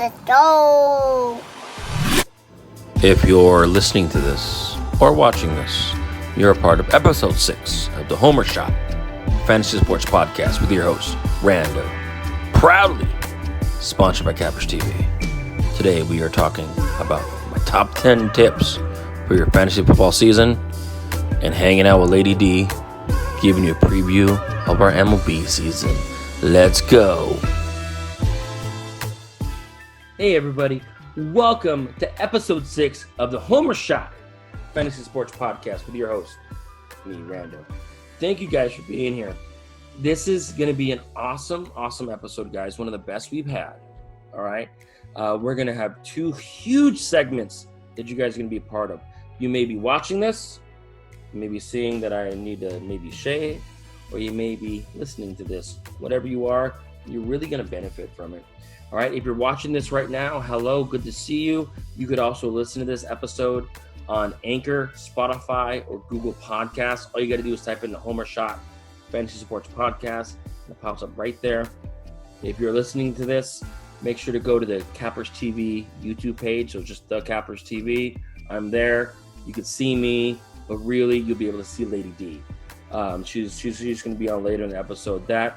Let's go! If you're listening to this or watching this, you're a part of episode 6 of the Homer Shot Fantasy Sports Podcast with your host, Rando. Proudly sponsored by Cappers TV. Today we are talking about my top 10 tips for your fantasy football season and hanging out with Lady D, giving you a preview of our MLB season. Let's go. Hey everybody, welcome to episode 6 of the Homer Shot Fantasy Sports Podcast with your host, me, Rando. Thank you guys for being here. This is going to be an awesome episode, guys. One of the best we've had. All right. We're going to have 2 huge segments that you guys are going to be a part of. You may be watching this, you may be seeing that I need to maybe shave, or you may be listening to this. Whatever you are, you're really going to benefit from it. All right. If you're watching this right now, hello, good to see you. You could also listen to this episode on Anchor, Spotify, or Google Podcasts. All you got to do is type in the Homer Shot Fantasy Sports Podcast, and it pops up right there. If you're listening to this, make sure to go to the Cappers TV YouTube page. So just the Cappers TV. I'm there. You can see me, but really you'll be able to see Lady D. She's going to be on later in the episode that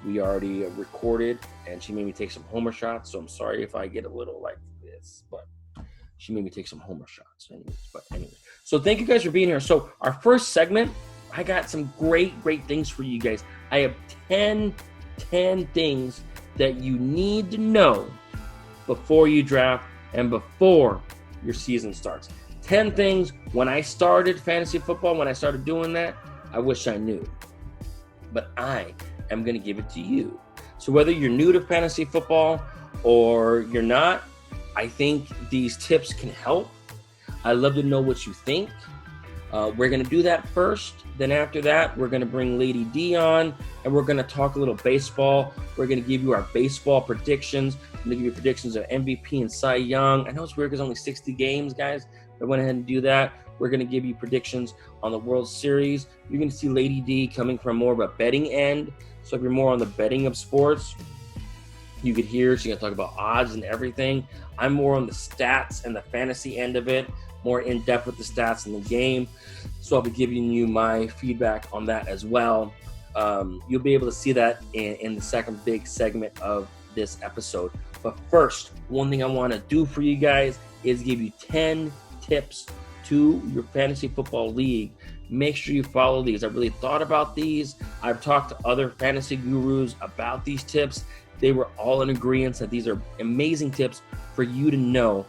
we already recorded, and she made me take some Homer shots. So I'm sorry if I get a little like this, but she made me take some Homer shots. Anyways. So thank you guys for being here. So our first segment, I got some great things for you guys. I have 10 things that you need to know before you draft and before your season starts. 10 things when I started fantasy football, when I started doing that, I wish I knew. But I am going to give it to you. So whether you're new to fantasy football or you're not, I think these tips can help. I'd love to know what you think. We're going to do that first. Then after that, we're going to bring Lady D on, and we're going to talk a little baseball. We're going to give you our baseball predictions. I'm going to give you predictions of MVP and Cy Young. I know it's weird because only 60 games, guys. I went ahead and do that. We're going to give you predictions on the World Series. You're going to see Lady D coming from more of a betting end. So if you're more on the betting of sports, you could hear she's going to talk about odds and everything. I'm more on the stats and the fantasy end of it, more in depth with the stats in the game. So I'll be giving you my feedback on that as well. You'll be able to see that in the second big segment of this episode. But first, one thing I want to do for you guys is give you 10 tips to your fantasy football league. Make sure you follow these. I really thought about these. I've talked to other fantasy gurus about these tips. They were all in agreement that these are amazing tips for you to know,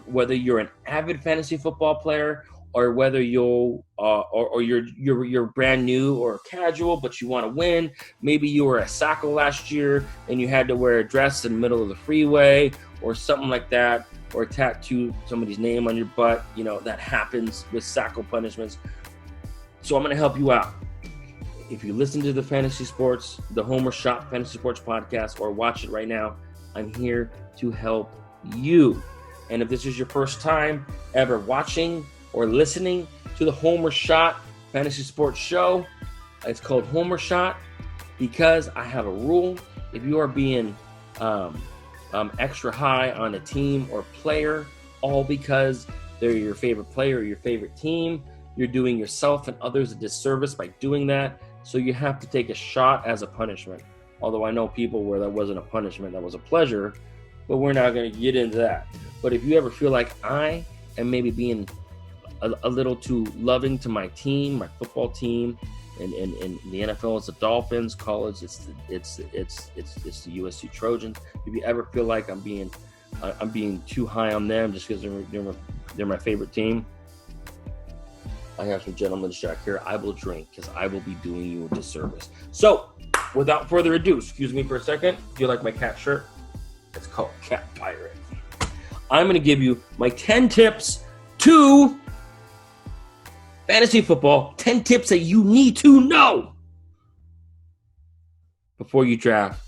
whether you're an avid fantasy football player or whether you're brand new or casual, but you want to win. Maybe you were a Sacco last year and you had to wear a dress in the middle of the freeway or something like that, or tattoo somebody's name on your butt. You know, that happens with Sacco punishments. So I'm going to help you out. If you listen to the the Homer Shot Fantasy Sports Podcast, or watch it right now, I'm here to help you. And if this is your first time ever watching or listening to the Homer Shot Fantasy Sports Show, it's called Homer Shot because I have a rule. If you are being extra high on a team or player, all because they're your favorite player or your favorite team, you're doing yourself and others a disservice by doing that. So you have to take a shot as a punishment. Although I know people where that wasn't a punishment, that was a pleasure, but we're not going to get into that. But if you ever feel like I am maybe being a little too loving to my team, my football team, and the NFL it's the Dolphins, college it's the USC Trojans. If you ever feel like I'm being too high on them just because they're my favorite team, I have some gentleman's jack here. I will drink because I will be doing you a disservice. So, without further ado, excuse me for a second. Do you like my cat shirt? It's called Cat Pirate. I'm going to give you my 10 tips to fantasy football. 10 tips that you need to know before you draft,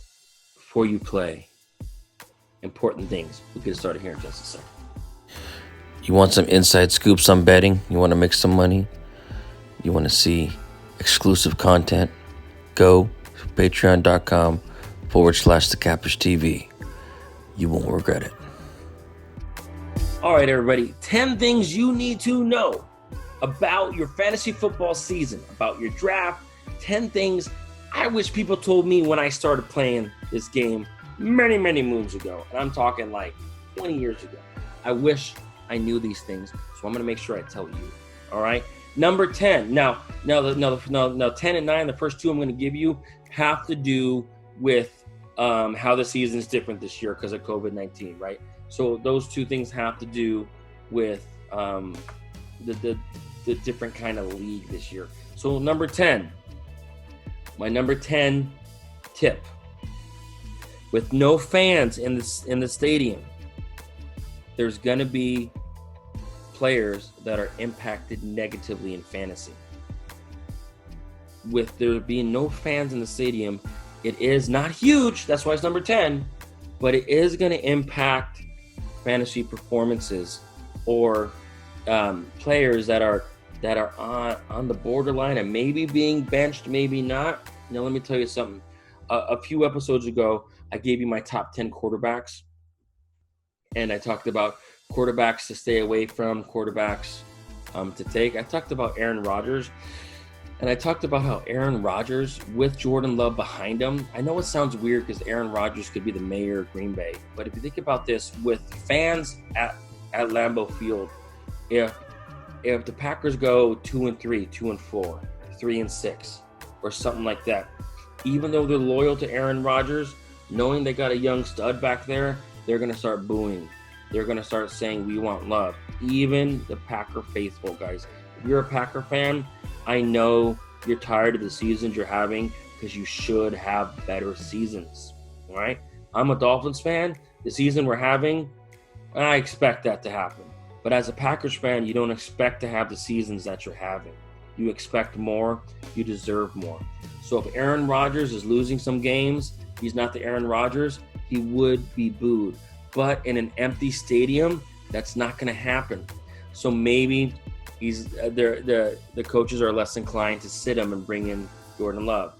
before you play. Important things. We'll get started here in just a second. You want some inside scoops on betting? You want to make some money? You want to see exclusive content? Go to patreon.com/theCappersTV. You won't regret it. All right, everybody. 10 things you need to know about your fantasy football season, about your draft. 10 things I wish people told me when I started playing this game many, many moons ago. And I'm talking like 20 years ago. I wish I knew these things, so I'm going to make sure I tell you. All right? Number 10. Now, 10 and 9, the first two I'm going to give you have to do with how the season's different this year because of COVID-19, right? So those two things have to do with the different kind of league this year. So number 10, my number 10 tip: with no fans in the stadium, there's going to be players that are impacted negatively in fantasy. With there being no fans in the stadium, it is not huge. That's why it's number 10, but it is going to impact fantasy performances or players that are on the borderline and maybe being benched, maybe not. Now, let me tell you something. A few episodes ago, I gave you my top 10 quarterbacks, and I talked about quarterbacks to stay away from, quarterbacks to take. I talked about Aaron Rodgers, and I talked about how Aaron Rodgers, with Jordan Love behind him, I know it sounds weird because Aaron Rodgers could be the mayor of Green Bay, but if you think about this, with fans at Lambeau Field, if the Packers go 2-3, 2-4, 3-6, or something like that, even though they're loyal to Aaron Rodgers, knowing they got a young stud back there, they're going to start booing. They're going to start saying, we want Love. Even the Packer faithful, guys. If you're a Packer fan, I know you're tired of the seasons you're having because you should have better seasons, all right? I'm a Dolphins fan. The season we're having, I expect that to happen. But as a Packers fan, you don't expect to have the seasons that you're having. You expect more. You deserve more. So if Aaron Rodgers is losing some games, he's not the Aaron Rodgers, he would be booed. But in an empty stadium, that's not going to happen. So maybe the coaches are less inclined to sit him and bring in Jordan Love.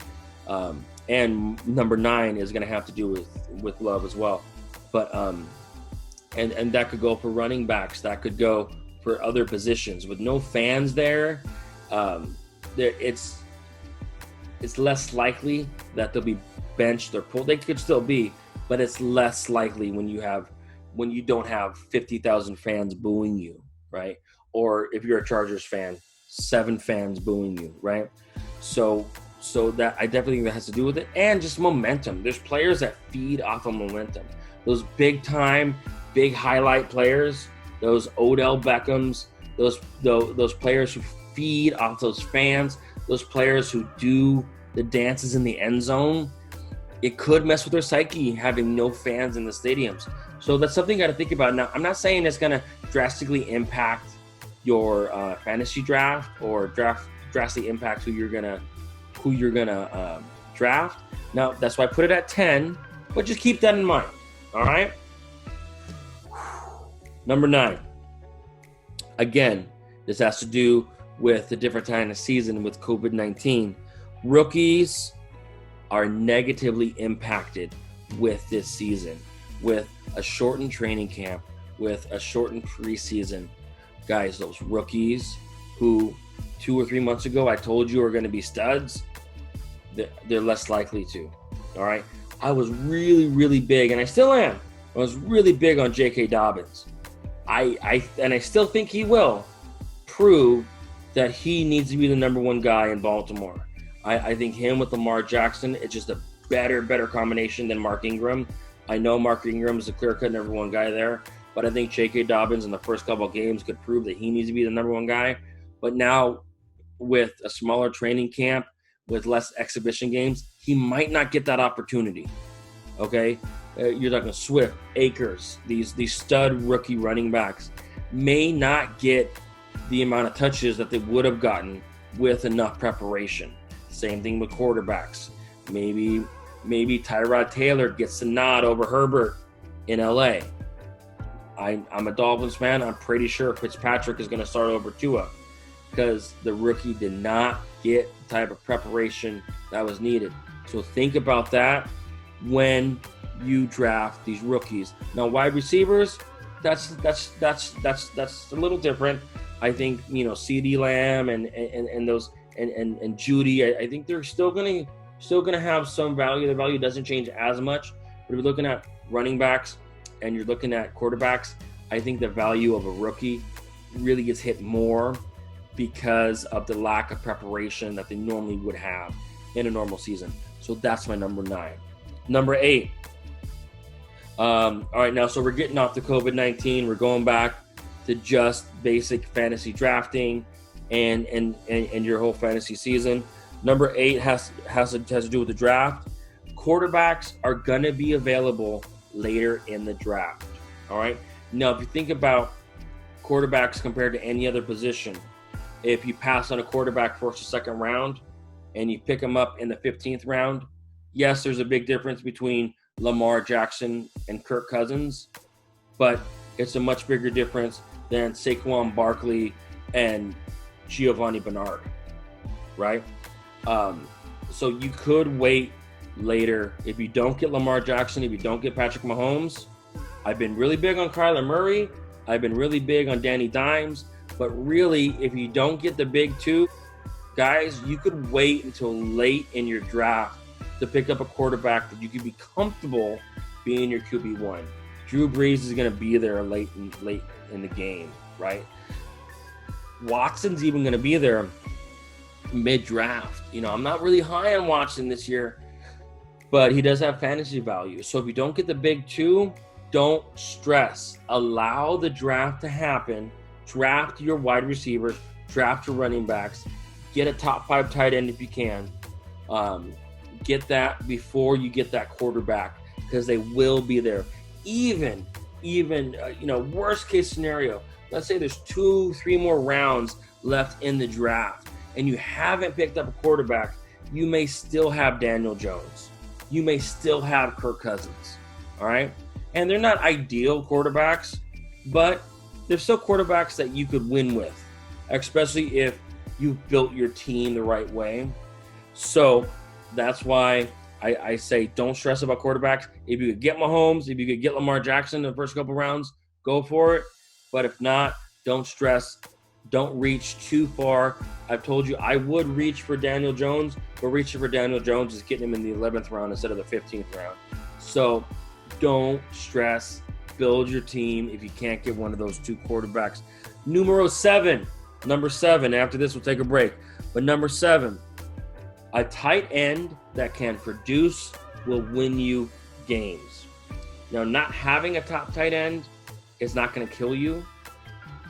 And number 9 is going to have to do with Love as well. But and that could go for running backs. That could go for other positions. With no fans there, it's less likely that they'll be benched or pulled. They could still be, but it's less likely when you don't have 50,000 fans booing you, right? Or if you're a Chargers fan, 7 fans booing you, right? So that I definitely think that has to do with it, and just momentum. There's players that feed off of momentum. Those big highlight players, those Odell Beckhams, those players who feed off those fans, those players who do the dances in the end zone. It could mess with their psyche having no fans in the stadiums. So that's something you got to think about. Now, I'm not saying it's going to drastically impact your fantasy draft or drastically impact who you're gonna draft. Now, that's why I put it at 10, but just keep that in mind. All right. Number 9. Again, this has to do with the different time of season with COVID-19. Rookies are negatively impacted with this season, with a shortened training camp, with a shortened preseason. Guys, those rookies who 2 or 3 months ago I told you are going to be studs, they're less likely to. All right. I was really, really big, and I still am. I was really big on J.K. Dobbins. I still think he will prove that he needs to be the number 1 guy in Baltimore. I think him with Lamar Jackson, it's just a better combination than Mark Ingram. I know Mark Ingram is a clear-cut number 1 guy there, but I think J.K. Dobbins in the first couple of games could prove that he needs to be the number 1 guy. But now with a smaller training camp, with less exhibition games, he might not get that opportunity. Okay? You're talking Swift, Akers, these stud rookie running backs may not get the amount of touches that they would have gotten with enough preparation. Same thing with quarterbacks. Maybe Tyrod Taylor gets the nod over Herbert in LA. I'm a Dolphins fan. I'm pretty sure Fitzpatrick is going to start over Tua because the rookie did not get the type of preparation that was needed. So think about that when you draft these rookies. Now, wide receivers, that's a little different. I think CeeDee Lamb and those and Judy. I think they're still gonna have some value. The value doesn't change as much. But if you're looking at running backs and you're looking at quarterbacks, I think the value of a rookie really gets hit more because of the lack of preparation that they normally would have in a normal season. So that's my number 9. Number 8. All right, now, so we're getting off the COVID-19. We're going back to just basic fantasy drafting and your whole fantasy season. Number 8 has to do with the draft. Quarterbacks are going to be available later in the draft. All right. Now, if you think about quarterbacks compared to any other position, if you pass on a quarterback first or second round and you pick them up in the 15th round, yes, there's a big difference between Lamar Jackson and Kirk Cousins, but it's a much bigger difference than Saquon Barkley and Giovanni Bernard, right? So you could wait later. If you don't get Lamar Jackson, if you don't get Patrick Mahomes, I've been really big on Kyler Murray. I've been really big on Danny Dimes. But really, if you don't get the big 2, guys, you could wait until late in your draft to pick up a quarterback that you could be comfortable being your QB1. Drew Brees is going to be there late in the game, right? Watson's even going to be there mid-draft. I'm not really high on Watson this year, but he does have fantasy value. So if you don't get the big 2, don't stress. Allow the draft to happen. Draft your wide receivers, draft your running backs, get a top 5 tight end if you can. Get that before you get that quarterback, because they will be there. Even worst case scenario, let's say there's 2-3 more rounds left in the draft and you haven't picked up a quarterback, you may still have Daniel Jones. You may still have Kirk Cousins. All right. And they're not ideal quarterbacks, but they're still quarterbacks that you could win with, especially if you've built your team the right way. So that's why I say don't stress about quarterbacks. If you could get Mahomes, if you could get Lamar Jackson in the first couple rounds, go for it. But if not, don't stress. Don't reach too far. I've told you I would reach for Daniel Jones, but reaching for Daniel Jones is getting him in the 11th round instead of the 15th round. So don't stress. Build your team if you can't get one of those 2 quarterbacks. Number 7. After this, we'll take a break. But number 7, a tight end that can produce will win you games. Now, not having a top tight end is not going to kill you,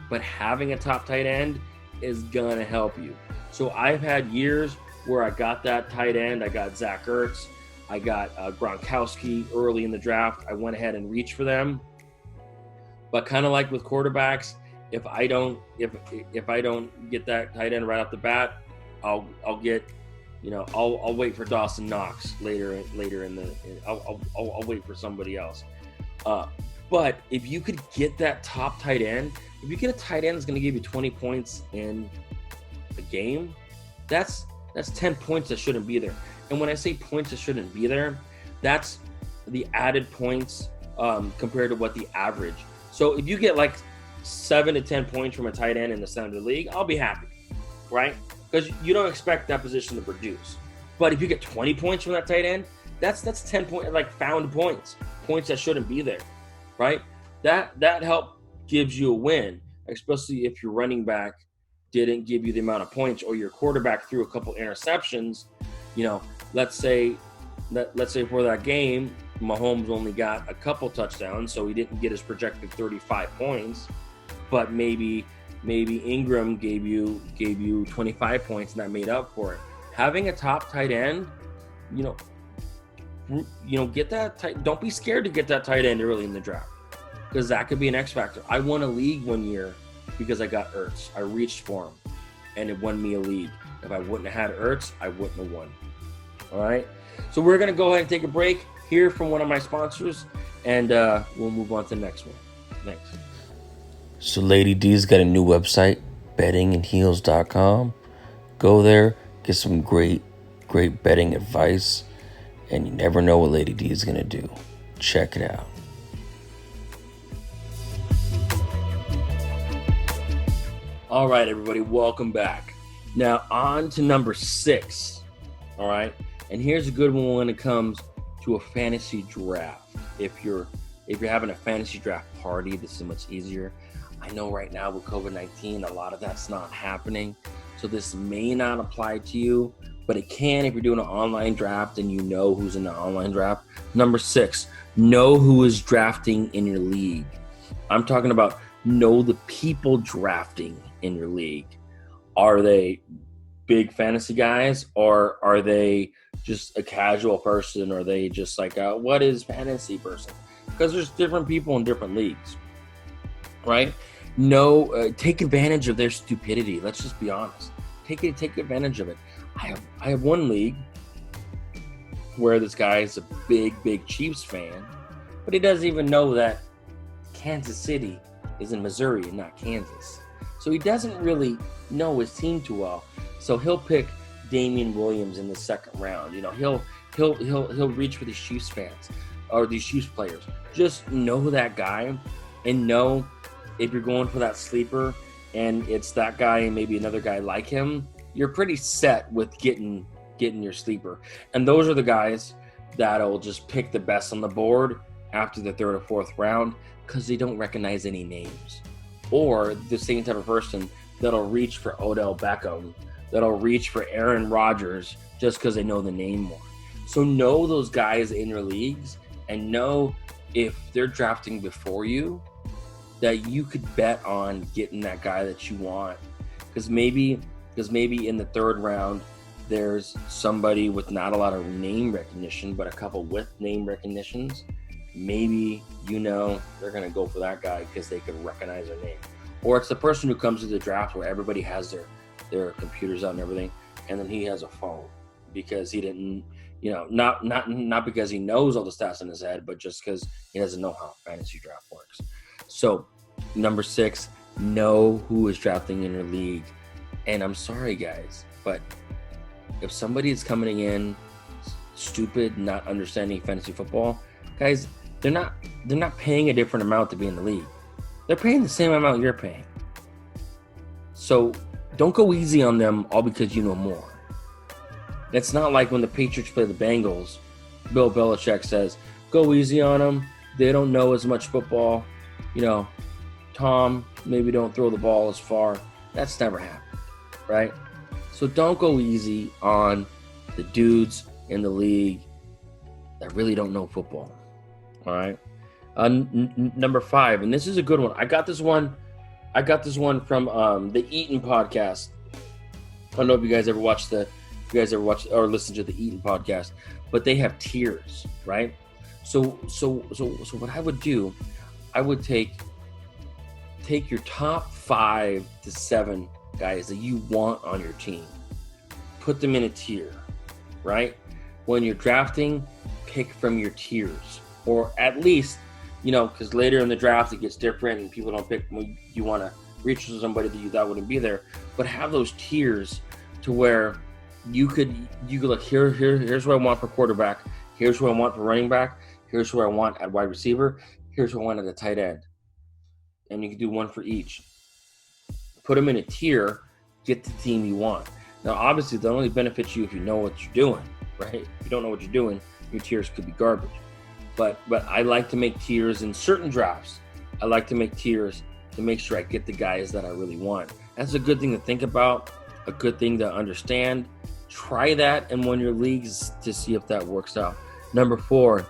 but having a top tight end is going to help you. So I've had years where I got that tight end. I got Zach Ertz. I got Gronkowski early in the draft. I went ahead and reached for them. But kind of like with quarterbacks, if I don't get that tight end right off the bat, I'll wait for Dawson Knox later in the. I'll wait for somebody else. But if you could get that top tight end, if you get a tight end that's going to give you 20 points in a game, that's 10 points that shouldn't be there. And when I say points that shouldn't be there, that's the added points compared to what the average. So if you get like 7 to 10 points from a tight end in the standard league, I'll be happy, right? Because you don't expect that position to produce. But if you get 20 points from that tight end, that's 10 points, like found points that shouldn't be there, right? That help gives you a win, especially if your running back didn't give you the amount of points or your quarterback threw a couple interceptions. Let's say for that game, Mahomes only got a couple touchdowns, so he didn't get his projected 35 points, but maybe Ingram gave you 25 points and that made up for it. Having a top tight end, get that tight. Don't be scared to get that tight end early in the draft, because that could be an X factor. I won a league one year because I got Ertz. I reached for him, and it won me a league. If I wouldn't have had Ertz, I wouldn't have won. All right, so we're gonna go ahead and take a break, hear from one of my sponsors, and we'll move on to the next one. Thanks. So Lady D's got a new website, bettingandheels.com. Go there, get some great betting advice, and you never know what Lady D is going to do. Check it out. All right, everybody, welcome back. Now on to number 6. All right, and here's a good one when it comes to a fantasy draft. If you're having a fantasy draft party, this is much easier. I know right now with COVID-19, a lot of that's not happening, so this may not apply to you, but it can if you're doing an online draft and you know who's in the online draft. Number 6, know who is drafting in your league. I'm talking about know the people drafting in your league. Are they big fantasy guys, or are they just a casual person, or are they just like a what is fantasy person? Because there's different people in different leagues, right? Take advantage of their stupidity. Let's just be honest. Take advantage of it. I have one league where this guy is a big Chiefs fan, but he doesn't even know that Kansas City is in Missouri and not Kansas. So he doesn't really know his team too well. So he'll pick Damian Williams in the second round. You know, he'll reach for these Chiefs fans or these Chiefs players. Just know that guy, and know if you're going for that sleeper and it's that guy and maybe another guy like him, you're pretty set with getting your sleeper. And those are the guys that'll just pick the best on the board after the 3rd or 4th round because they don't recognize any names. Or the same type of person that'll reach for Odell Beckham, that'll reach for Aaron Rodgers just because they know the name more. So know those guys in your leagues, and know if they're drafting before you that you could bet on getting that guy that you want. Because maybe in the 3rd round, there's somebody with not a lot of name recognition, but a couple with name recognitions. Maybe they're going to go for that guy because they can recognize their name. Or it's the person who comes to the draft where everybody has their computers out and everything, and then he has a phone because he didn't, not because he knows all the stats in his head, but just because he doesn't know how fantasy draft works. So, number 6, know who is drafting in your league. And I'm sorry, guys, but if somebody is coming in stupid, not understanding fantasy football, guys, they're not paying a different amount to be in the league. They're paying the same amount you're paying. So don't go easy on them all because you know more. It's not like when the Patriots play the Bengals, Bill Belichick says, go easy on them. They don't know as much football. Tom, maybe don't throw the ball as far. That's never happened, right? So don't go easy on the dudes in the league that really don't know football. All right. Number 5, and this is a good one. I got this one from the Eaton podcast. I don't know if you guys ever watched or listened to the Eaton podcast, but they have tiers, right? So what I would do, I would take your top 5 to 7 guys that you want on your team, put them in a tier, right? When you're drafting, pick from your tiers, or at least, because later in the draft it gets different and people don't pick. You want to reach for somebody that you thought wouldn't be there, but have those tiers to where you could look here's what I want for quarterback, here's what I want for running back, here's what I want at wide receiver, here's what I want at the tight end, and you can do one for each. Put them in a tier, get the team you want. Now, obviously, that only benefits you if you know what you're doing, right? If you don't know what you're doing, your tiers could be garbage. But I like to make tiers in certain drafts. I like to make tiers to make sure I get the guys that I really want. That's a good thing to think about, a good thing to understand. Try that in one of your leagues to see if that works out. Number 4,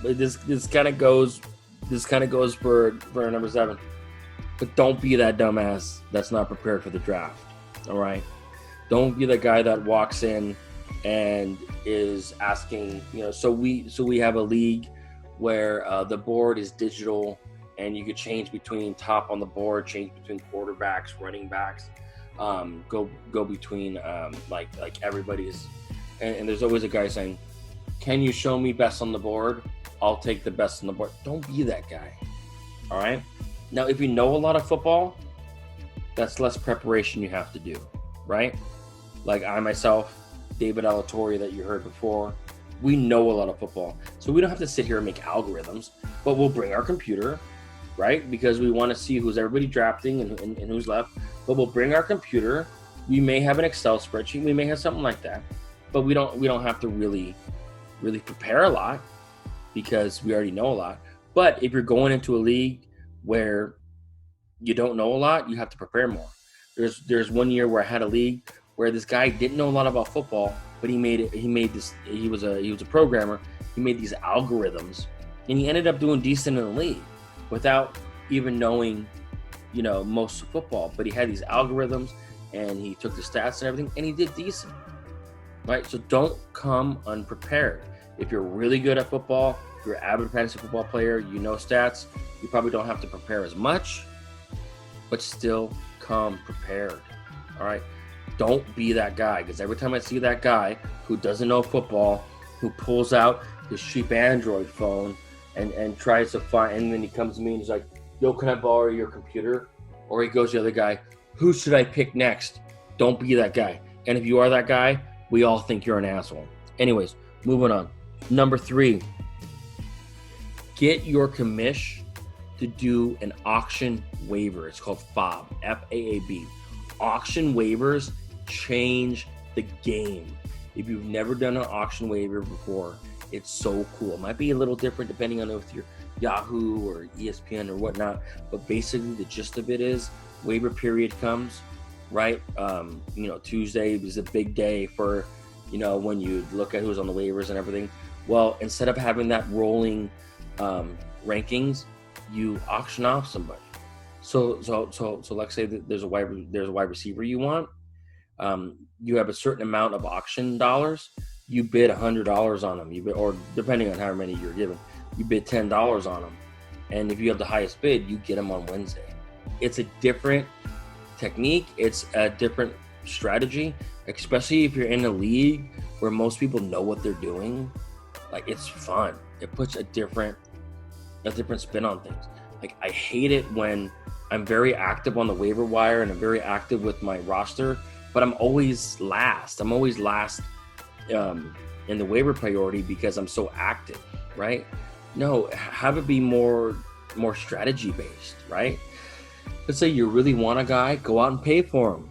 this kind of goes for number 7. But don't be that dumbass that's not prepared for the draft. All right? Don't be the guy that walks in and is asking, so we have a league where the board is digital and you could change between top on the board, change between quarterbacks, running backs, go between like everybody's, and there's always a guy saying, can you show me best on the board? I'll take the best on the board. Don't be that guy. All right? Now, if you know a lot of football, that's less preparation you have to do, right? Like I myself, David Alatorre that you heard before, we know a lot of football. So we don't have to sit here and make algorithms, but we'll bring our computer, right? Because we want to see who's everybody drafting and who's left. But we'll bring our computer. We may have an Excel spreadsheet. We may have something like that. But we don't have to really prepare a lot because we already know a lot. But if you're going into a league where you don't know a lot, you have to prepare more. There's 1 year where I had a league where this guy didn't know a lot about football, but he was a programmer. He made these algorithms, and he ended up doing decent in the league without even knowing, most of football. But he had these algorithms, and he took the stats and everything, and he did decent, right? So don't come unprepared. If you're really good at football, if you're an avid fantasy football player, you know stats, you probably don't have to prepare as much, but still come prepared, all right? Don't be that guy, because every time I see that guy who doesn't know football, who pulls out his cheap Android phone and tries to find, and then he comes to me and he's like, yo, can I borrow your computer? Or he goes to the other guy, who should I pick next? Don't be that guy. And if you are that guy, we all think you're an asshole. Anyways, moving on. Number 3, get your commish to do an auction waiver. It's called FFB, F-A-A-B. Auction waivers change the game. If you've never done an auction waiver before, it's so cool. It might be a little different depending on if you're Yahoo or ESPN or whatnot, but basically the gist of it is waiver period comes, right? Tuesday is a big day for, when you look at who's on the waivers and everything. Well, instead of having that rolling rankings, you auction off somebody. So let's say that there's a wide receiver you want. You have a certain amount of auction dollars. You bid $100 on them. Or depending on how many you're given, you bid $10 on them. And if you have the highest bid, you get them on Wednesday. It's a different technique. It's a different strategy, especially if you're in a league where most people know what they're doing. Like, it's fun. It puts a different spin on things. Like, I hate it when I'm very active on the waiver wire and I'm very active with my roster, but I'm always last. I'm always last in the waiver priority because I'm so active, right? No, have it be more strategy based, right? Let's say you really want a guy, go out and pay for him.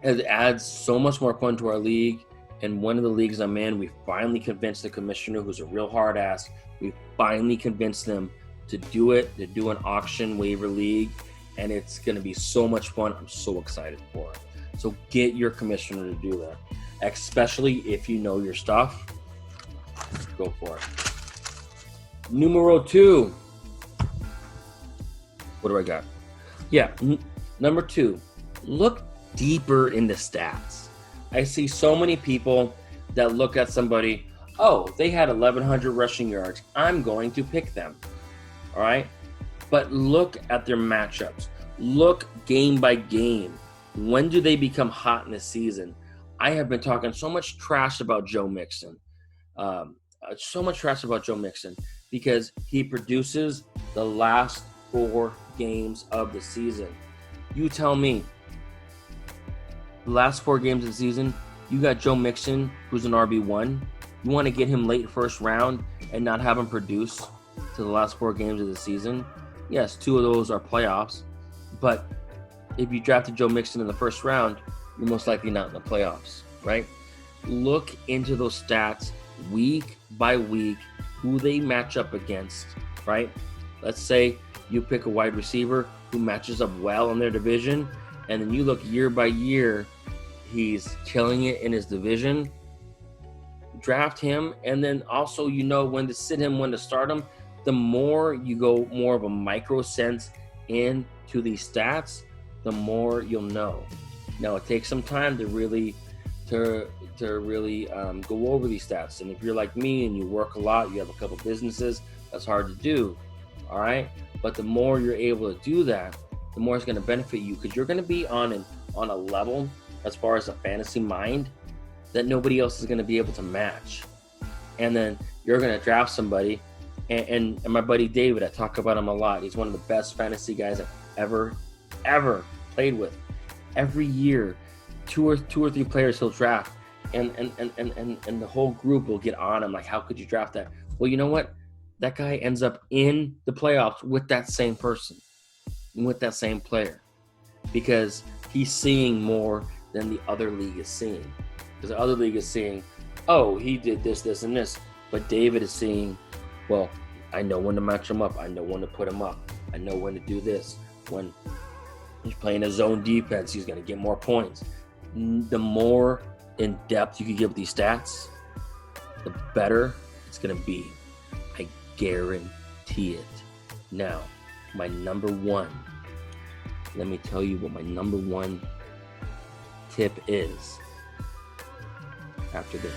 It adds so much more fun to our league. And one of the leagues I'm in, we finally convinced the commissioner, who's a real hard ass, we finally convinced them to do an auction waiver league, and it's going to be so much fun. I'm so excited for it. So get your commissioner to do that, especially if you know your stuff. Go for it. Numero 2. What do I got? Yeah, number 2, look deeper in the stats. I see so many people that look at somebody, oh, they had 1,100 rushing yards, I'm going to pick them. All right? But look at their matchups. Look game by game. When do they become hot in the season? I have been talking so much trash about Joe Mixon. Because he produces the last 4 games of the season. You tell me, the last 4 games of the season, you got Joe Mixon, who's an RB1. You want to get him late first round and not have him produce to the last 4 games of the season? Yes, 2 of those are playoffs. But if you drafted Joe Mixon in the first round, you're most likely not in the playoffs, right? Look into those stats week by week, who they match up against, right? Let's say you pick a wide receiver who matches up well in their division, and then you look year by year, he's killing it in his division. Draft him, and then also when to sit him, when to start him. The more you go more of a micro sense into these stats, the more you'll know. Now, it takes some time to really go over these stats. And if you're like me and you work a lot, you have a couple businesses, that's hard to do, all right? But the more you're able to do that, the more it's going to benefit you, because you're going to be on a level as far as a fantasy mind that nobody else is going to be able to match. And then you're going to draft somebody, and my buddy David, I talk about him a lot. He's one of the best fantasy guys I've ever played with. Every year, two or three players he'll draft, And the whole group will get on him like, how could you draft that? Well, you know what? That guy ends up in the playoffs with that same person, with that same player, because he's seeing more than the other league is seeing. Because the other league is seeing, oh, he did this, this, and this. But David is seeing, well, I know when to match him up. I know when to put him up. I know when to do this. When he's playing a zone defense, he's going to get more points. The more in depth you can give these stats, the better it's going to be. I guarantee it. Now, my number one, let me tell you what my number one tip is after this.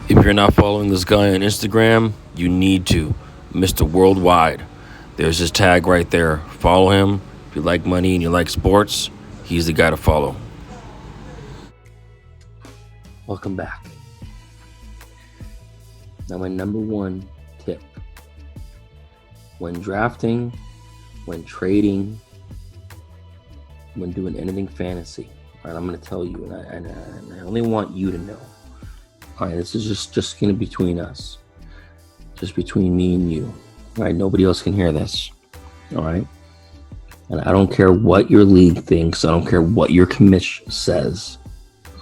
If you're not following this guy on Instagram, you need to. Mr. Worldwide. There's his tag right there. Follow him. If you like money and you like sports, he's the guy to follow. Welcome back. Now, my number one tip. When drafting, when trading, when doing anything fantasy, all right, I'm going to tell you, and I only want you to know. All right, this is just going to be between us. Just between me and you. All right, nobody else can hear this. All right? And I don't care what your league thinks. I don't care what your commish says.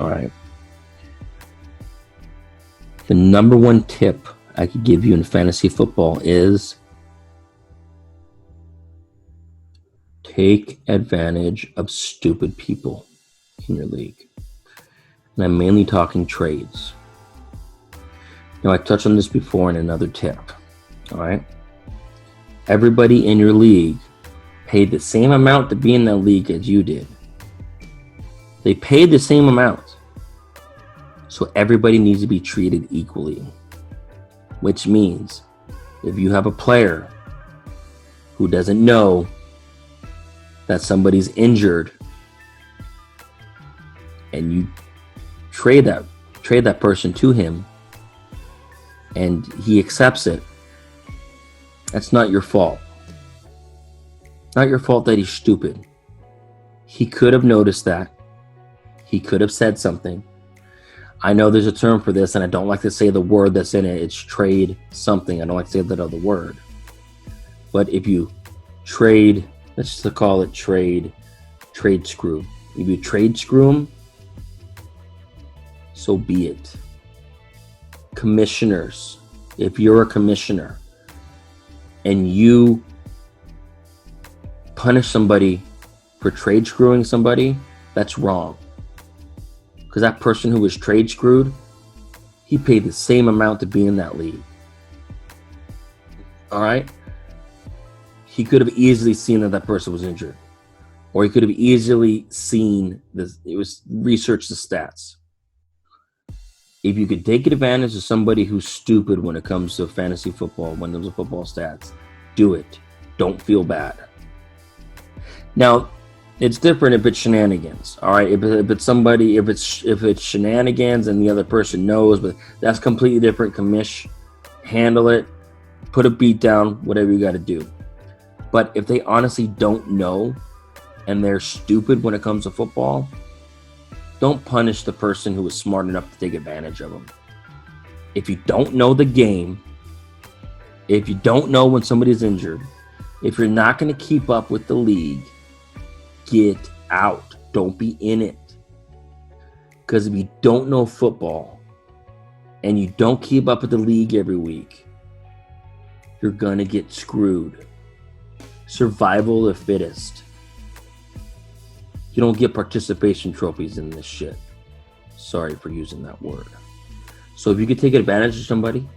All right? The number one tip I could give you in fantasy football is take advantage of stupid people in your league. And I'm mainly talking trades. Now, I touched on this before in another tip. All right? Everybody in your league paid the same amount to be in that league as you did. They paid the same amount. So everybody needs to be treated equally. Which means if you have a player who doesn't know that somebody's injured and you trade that person to him and he accepts it, that's not your fault. Not your fault that he's stupid. He could have noticed that. He could have said something. I know there's a term for this, and I don't like to say the word that's in it. It's trade something. I don't like to say that other word. But if you trade, let's just call it trade screw. If you trade screw him, so be it. Commissioners, if you're a commissioner and you punish somebody for trade screwing somebody, that's wrong. Because that person who was trade screwed, he paid the same amount to be in that league. All right? He could have easily seen that person was injured. Or he could have easily seen this. It was research the stats. If you could take advantage of somebody who's stupid when it comes to fantasy football, when it comes to football stats, do it. Don't feel bad. Now, it's different if it's shenanigans. All right, if it's somebody, if it's shenanigans and the other person knows, but that's completely different. Commish, handle it, put a beat down, whatever you got to do. But if they honestly don't know and they're stupid when it comes to football, don't punish the person who was smart enough to take advantage of them. If you don't know the game, if you don't know when somebody's injured, if you're not going to keep up with the league, get out. Don't be in it. Because if you don't know football and you don't keep up with the league every week, you're going to get screwed. Survival of the fittest. You don't get participation trophies in this shit. Sorry for using that word. So if you could take advantage of somebody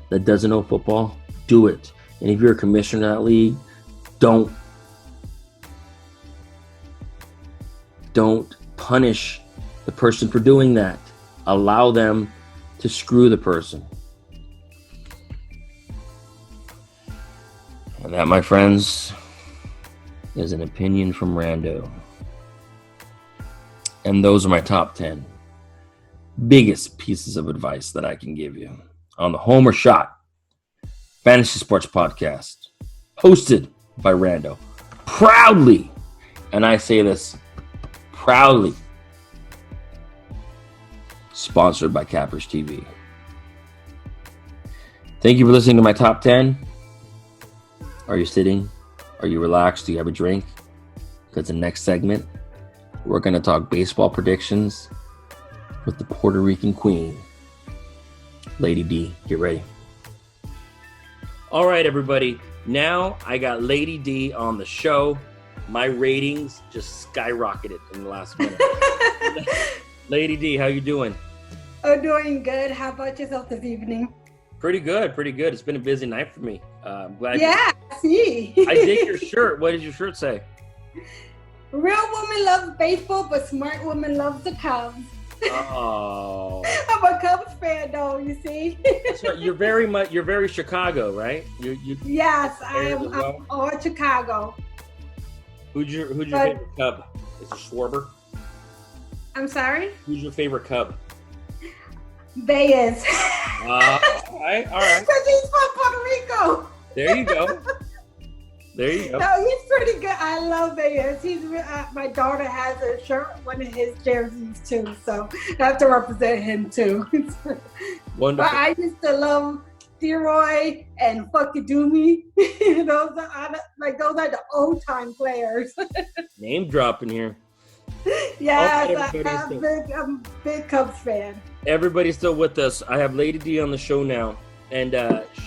that doesn't know football, do it. And if you're a commissioner in that league, don't punish the person for doing that. Allow them to screw the person. And that, my friends, is an opinion from Rando. And those are my top 10 biggest pieces of advice that I can give you on the Homer Shot Fantasy Sports Podcast, hosted by Rando. Proudly, and I say this proudly, sponsored by Cappers TV. Thank you for listening to my top 10. Are you sitting? Are you relaxed? Do you have a drink? Because the next segment, we're going to talk baseball predictions with the Puerto Rican queen, Lady D. Get ready. All right, everybody. Now I got Lady D on the show. My ratings just skyrocketed in the last minute. Lady D, how you doing? Oh, doing good. How about yourself this evening? Pretty good. It's been a busy night for me. I'm glad. Yeah, see. I dig your shirt. What does your shirt say? Real woman loves baseball, but smart woman loves the Cubs. Oh. I'm a Cubs fan, though. You see. So you're very Chicago, right? You Yes, I'm all Chicago. Who's your favorite Cub? Is it Schwarber? I'm sorry? Who's your favorite Cub? Baez. All right. Because he's from Puerto Rico. There you go. No, he's pretty good. I love Baez. My daughter has a shirt, one of his jerseys too, so I have to represent him too. Wonderful. But I used to love Steroid and Fucky Doomy. those are the old time players. Name dropping here. Yes, I'm a big Cubs fan. Everybody's still with us. I have Lady D on the show now, and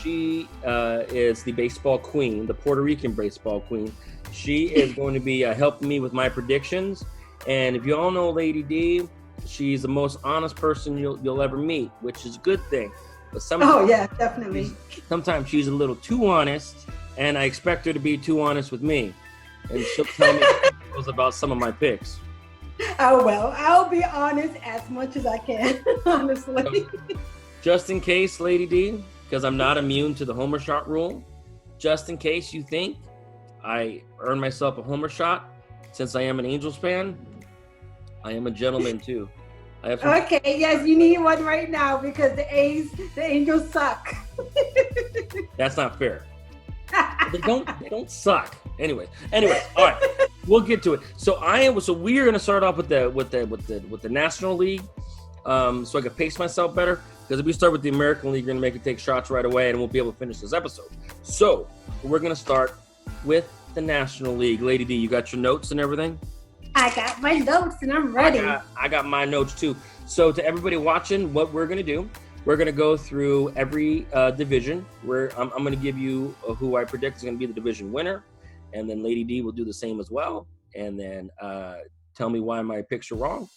she is the baseball queen, the Puerto Rican baseball queen. She is going to be helping me with my predictions. And if you all know Lady D, she's the most honest person you'll ever meet, which is a good thing. But definitely. Sometimes she's a little too honest, and I expect her to be too honest with me. And she'll tell me about some of my picks. Oh, well, I'll be honest as much as I can, honestly. Just in case, Lady D, because I'm not immune to the homer shot rule, just in case you think I earned myself a homer shot, since I am an Angels fan, I am a gentleman too. Okay, yes, you need one right now because the Angels suck. That's not fair. They don't suck. Anyways, all right, we'll get to it. So we're gonna start off with the National League, so I can pace myself better. Because if we start with the American League, you're gonna make it take shots right away, and we'll be able to finish this episode. So we're gonna start with the National League. Lady D, you got your notes and everything? I got my notes and I'm ready. I got my notes too. So to everybody watching, what we're gonna do, we're gonna go through every division. I'm gonna give you who I predict is gonna be the division winner, and then Lady D will do the same as well, and then tell me why my picks are wrong.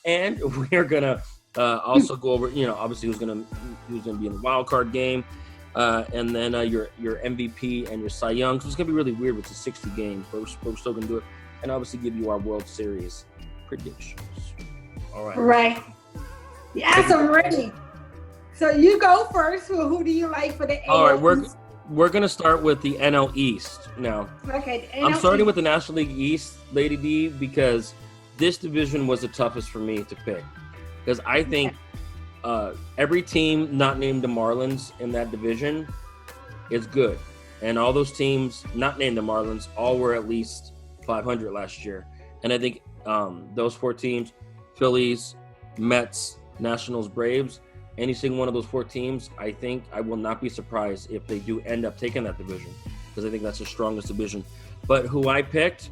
And we're gonna also go over, obviously who's gonna be in the wild card game, and then your MVP and your Cy Young. So it's gonna be really weird with the 60 games, but we're still gonna do it, and obviously give you our World Series predictions. All right. Right. Yes, I'm ready. So you go first. Who do you like for the AL? All right, we're gonna start with the NL East now. Okay. The NL I'm starting East. with the National League East, Lady D, because this division was the toughest for me to pick. Because I think every team not named the Marlins in that division is good. And all those teams not named the Marlins all were at least 500 last year. And I think those four teams, Phillies, Mets, Nationals, Braves, any single one of those four teams, I think I will not be surprised if they do end up taking that division. Because I think that's the strongest division. But who I picked,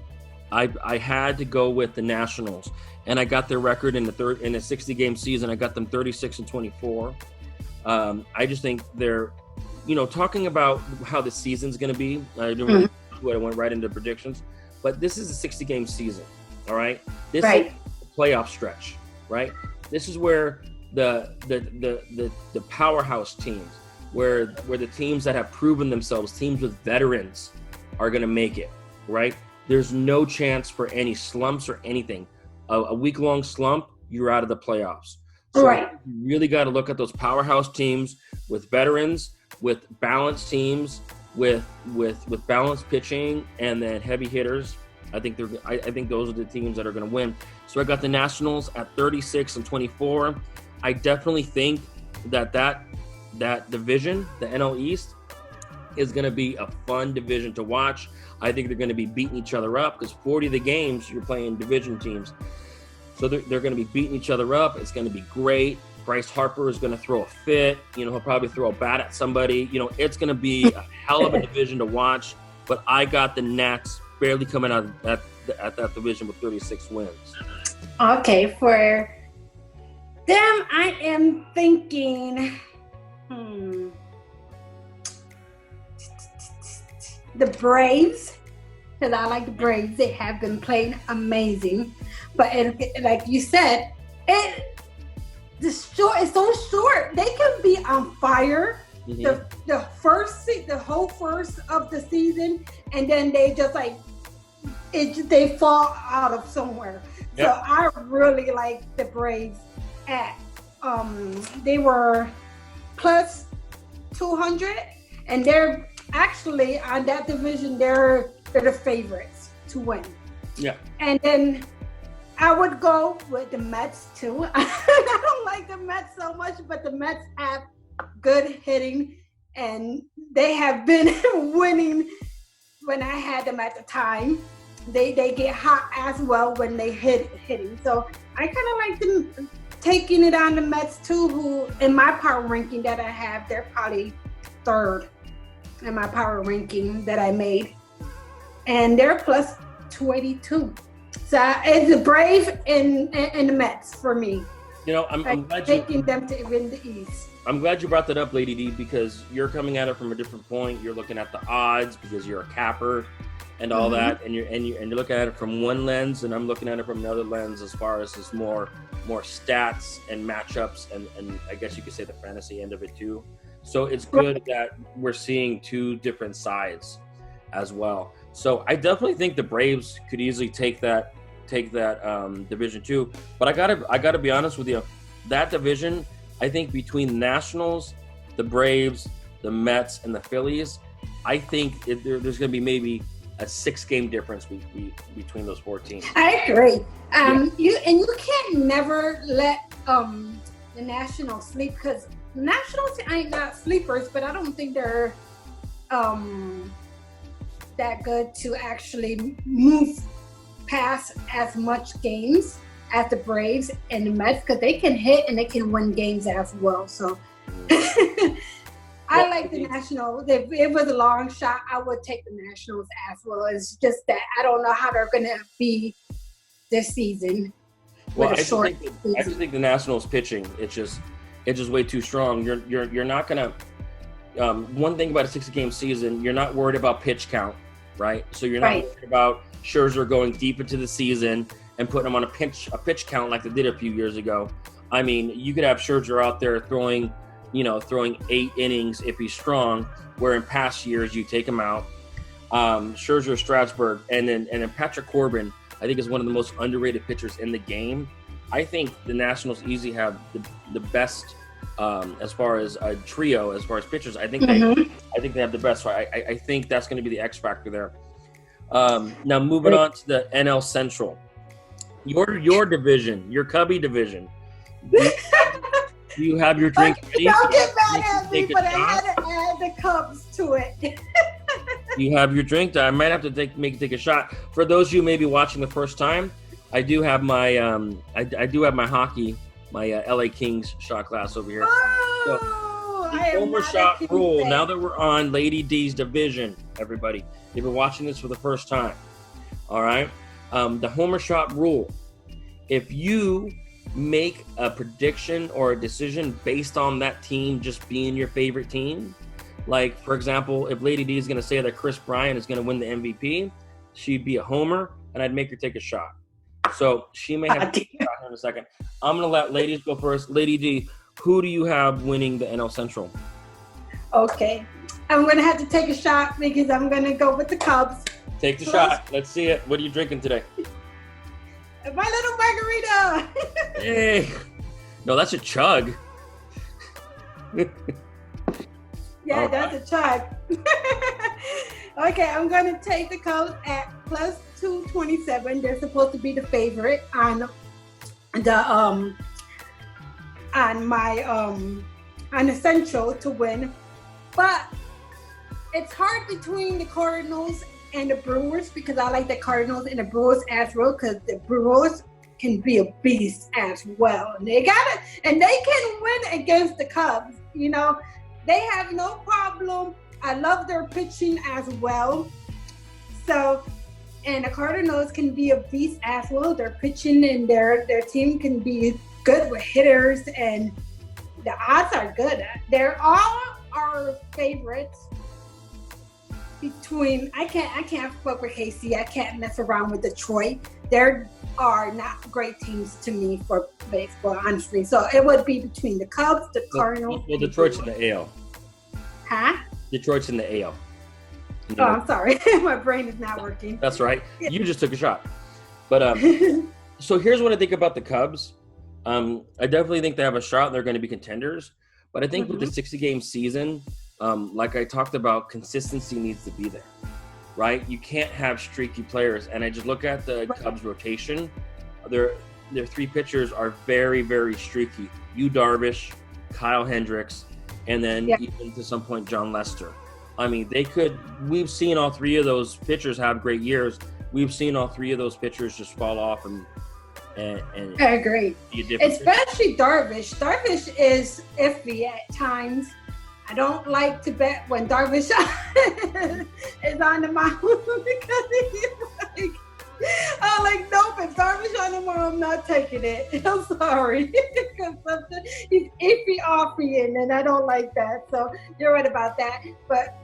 I had to go with the Nationals. And I got their record in the 60-game season. I got them 36-24. I just think they're, talking about how the season's going to be. I didn't really do it. I went right into predictions. But this is a 60-game season, all right? This is a playoff stretch, right? This is where the powerhouse teams, where the teams that have proven themselves, teams with veterans, are going to make it, right? There's no chance for any slumps or anything. A week-long slump, you're out of the playoffs. So you really got to look at those powerhouse teams with veterans, with balanced teams, with balanced pitching, and then heavy hitters. I think those are the teams that are going to win. So I got the Nationals at 36-24. I definitely think that division, the NL East, is going to be a fun division to watch. I think they're going to be beating each other up because 40 of the games you're playing division teams. So they're going to be beating each other up. It's going to be great. Bryce Harper is going to throw a fit. He'll probably throw a bat at somebody. It's going to be a hell of a division to watch. But I got the Nats barely coming out at that division with 36 wins. Okay, for them, I am thinking the Braves, because I like the Braves. They have been playing amazing. But like you said, it's so short. They can be on fire the whole first of the season, and then they just they fall out of somewhere. Yep. So I really like the Braves at they were plus 200, and they're actually on that division. They're the favorites to win. Yeah. And then I would go with the Mets too. I don't like the Mets so much, but the Mets have good hitting, and they have been winning when I had them at the time. They get hot as well when they hitting. So I kind of like them taking it on the Mets too, who in my power ranking that I have, they're probably third in my power ranking that I made. And they're plus 282. So it's the Brave and the Mets for me. I'm glad taking them to win the East. I'm glad you brought that up, Lady D, because you're coming at it from a different point. You're looking at the odds because you're a capper and all that, and you're looking at it from one lens, and I'm looking at it from another lens as far as this more stats and matchups, and I guess you could say the fantasy end of it too. So it's good that we're seeing two different sides as well. So I definitely think the Braves could easily take that division too. But I gotta be honest with you, that division, I think between the Nationals, the Braves, the Mets, and the Phillies, I think there's going to be maybe a 6-game difference between those 4 teams. I agree. You can't never let the Nationals sleep, because Nationals ain't not sleepers, but I don't think they're that good to actually move past as much games as the Braves and the Mets, because they can hit and they can win games as well. So I like the Nationals. If it was a long shot, I would take the Nationals as well. It's just that I don't know how they're going to be this season. Well, I just think the Nationals pitching, it's just way too strong. You're not going to. One thing about a 60-game season, you're not worried about pitch count, right? So you're not worried about Scherzer going deep into the season and putting him on a pitch count like they did a few years ago. I mean, you could have Scherzer out there throwing 8 innings if he's strong, where in past years you take him out. Scherzer, Strasburg, and then Patrick Corbin, I think, is one of the most underrated pitchers in the game. I think the Nationals easily have the best as far as a trio, as far as pitchers. I think they have the best. So I think that's going to be the X factor there. Now moving on to the NL Central, your division, your Cubby division. Do you have your drink ready? Don't get mad at me, but I had to add the Cubs to it. You have your drink. I might have to take a shot. For those of you maybe watching the first time, I do have my I do have my hockey, my LA Kings shot glass over here. Oh, so, Homer shot rule. Fan. Now that we're on Lady D's division, everybody, if you're watching this for the first time, all right, the Homer shot rule. If you make a prediction or a decision based on that team just being your favorite team, like for example, if Lady D is going to say that Chris Bryant is going to win the MVP, she'd be a homer, and I'd make her take a shot. So she may have to take a shot here in a second. I'm going to let ladies go first. Lady D, who do you have winning the NL Central? Okay, I'm going to have to take a shot because I'm going to go with the Cubs. Take the shot. Let's see it. What are you drinking today? My little margarita. Hey, no, that's a chug. Yeah, that's a chug. Okay, I'm going to take the Cubs at plus 227. They're supposed to be the favorite on the Central to win, but it's hard between the Cardinals and the Brewers, because I like the Cardinals and the Brewers as well, because the Brewers can be a beast as well. And they can win against the Cubs. You know, they have no problem. I love their pitching as well. So, and the Cardinals can be a beast as well. Their pitching and their team can be good with hitters, and the odds are good. They're all our favorites. Between I can't fuck with KC. I can't mess around with Detroit. There are not great teams to me for baseball, honestly. So it would be between the Cubs, the Cardinals. Well, Detroit's in the AL. Huh? Detroit's in the AL. Oh, I'm sorry. My brain is not working. That's right. You just took a shot. But so here's what I think about the Cubs. I definitely think they have a shot. They're going to be contenders. But I think with the 60-game season, like I talked about, consistency needs to be there, right? You can't have streaky players. And I just look at the Cubs rotation. Their three pitchers are very, very streaky. Yu Darvish, Kyle Hendricks, and then even to some point, John Lester. I mean, we've seen all three of those pitchers have great years. We've seen all three of those pitchers just fall off and I agree. Especially Darvish. Darvish is iffy at times. I don't like to bet when Darvish is on the mound because he's I'm like, nope, if Darvish on the mound, I'm not taking it. I'm sorry. Because he's iffy offing, and I don't like that. So you're right about that. But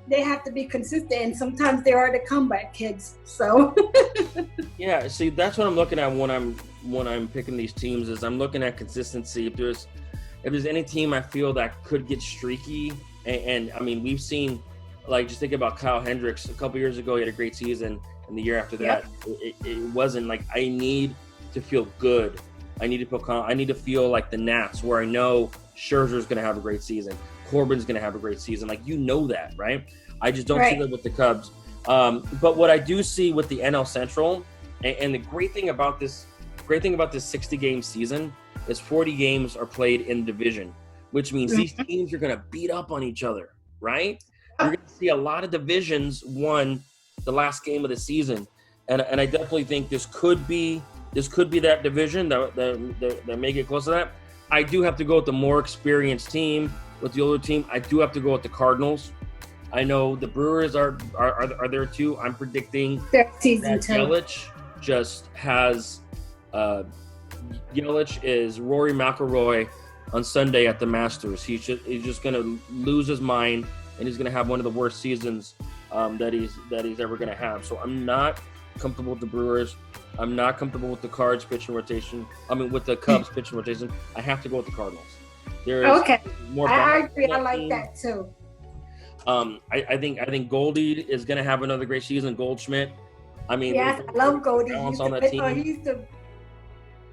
they have to be consistent, and sometimes they are the comeback kids. So yeah, see, that's what I'm looking at when I'm picking these teams. Is I'm looking at consistency. If there's any team I feel that could get streaky, and I mean, we've seen, like, just think about Kyle Hendricks a couple years ago. He had a great season, and the year after that, it wasn't like, I need to feel good. I need to feel calm. I need to feel like the Nats, where I know Scherzer's going to have a great season. Corbin's going to have a great season. Like, you know that, right? I just don't see that with the Cubs. But what I do see with the NL Central, and the great thing about this 60-game season is 40 games are played in division, which means these teams are going to beat up on each other, right? You're going to see a lot of divisions won the last game of the season, and I definitely think this could be that division that may get close to that. I do have to go with the more experienced team. With the older team, I do have to go with the Cardinals. I know the Brewers are there too. I'm predicting their season that Yelich just has Yelich is Rory McIlroy on Sunday at the Masters. He's just going to lose his mind, and he's going to have one of the worst seasons that he's ever going to have. So I'm not comfortable with the Brewers. I'm not comfortable with the Cards pitching rotation. I mean, with the Cubs pitching rotation. I have to go with the Cardinals. Okay. I agree. I like that too. I think Goldie is going to have another great season. Goldschmidt. I mean, yes, I love Goldie.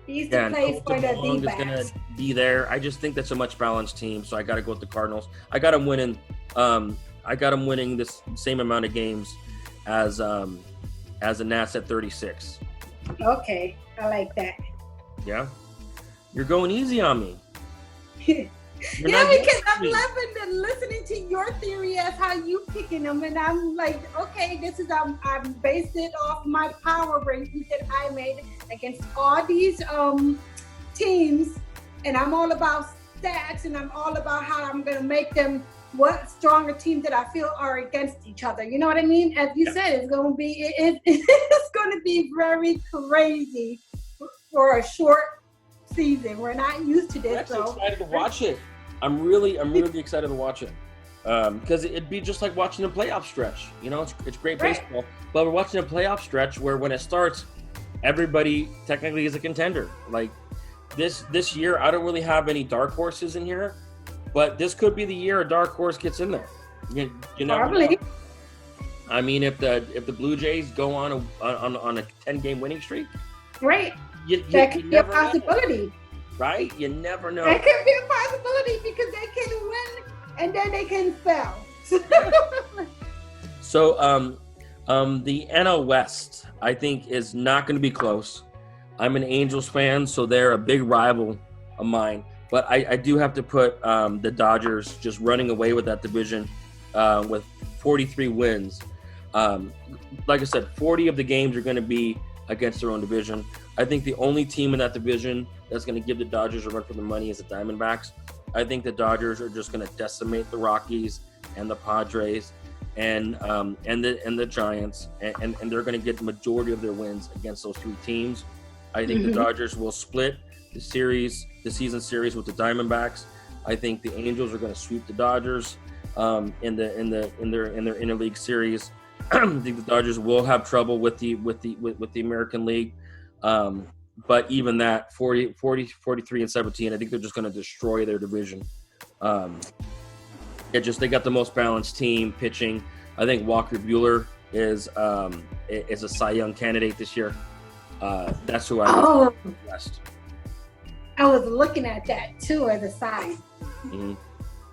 He used to play for the D-backs. Is going to be there. I just think that's a much balanced team, so I got to go with the Cardinals. I got them winning. I got them winning this same amount of games as the Nats at 36. Okay, I like that. Yeah, you're going easy on me. Because I'm loving and listening to your theory as how you picking them, and I'm like, okay, this is I'm based it off my power rankings that I made against all these teams, and I'm all about stats, and I'm all about how I'm gonna make them what stronger teams that I feel are against each other. You know what I mean? As you said, it's gonna be it's gonna be very crazy for a short season. We're not used to this. I'm actually excited to watch it. I'm really excited to watch it because it'd be just like watching a playoff stretch. You know, it's great baseball, but we're watching a playoff stretch where when it starts, everybody technically is a contender. Like this year, I don't really have any dark horses in here, but this could be the year a dark horse gets in there. You know, probably. I mean, if the Blue Jays go on a 10-game winning streak, right? That could be a possibility. Right? You never know. That could be a possibility because they can win and then they can fail. So the NL West, I think, is not going to be close. I'm an Angels fan, so they're a big rival of mine. But I do have to put the Dodgers just running away with that division with 43 wins. Like I said, 40 of the games are going to be against their own division. I think the only team in that division that's going to give the Dodgers a run for the money is the Diamondbacks. I think the Dodgers are just going to decimate the Rockies and the Padres and the Giants, and they're going to get the majority of their wins against those three teams. I think the Dodgers will split the season series with the Diamondbacks. I think the Angels are going to sweep the Dodgers in their interleague series. I think the Dodgers will have trouble with the American League. But even that 43-17, I think they're just going to destroy their division. They got the most balanced team pitching. I think Walker Buehler is a Cy Young candidate this year. That's who I West. I was looking at that too as a sign.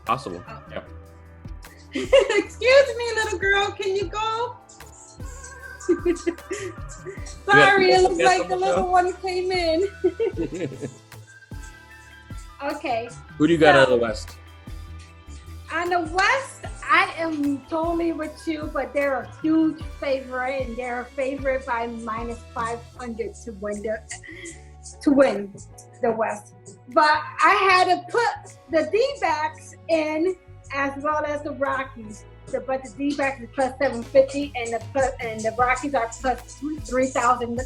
Possible. Yeah. Excuse me, little girl. Can you go? Sorry, it looks like the little one came in. Okay. Who do you got out of the West? On the West, I am totally with you, but they're a huge favorite, and they're a favorite by -500 to win the West. But I had to put the D-backs in as well as the Rockies. But the D-backs is plus 750, and the Rockies are plus 3,000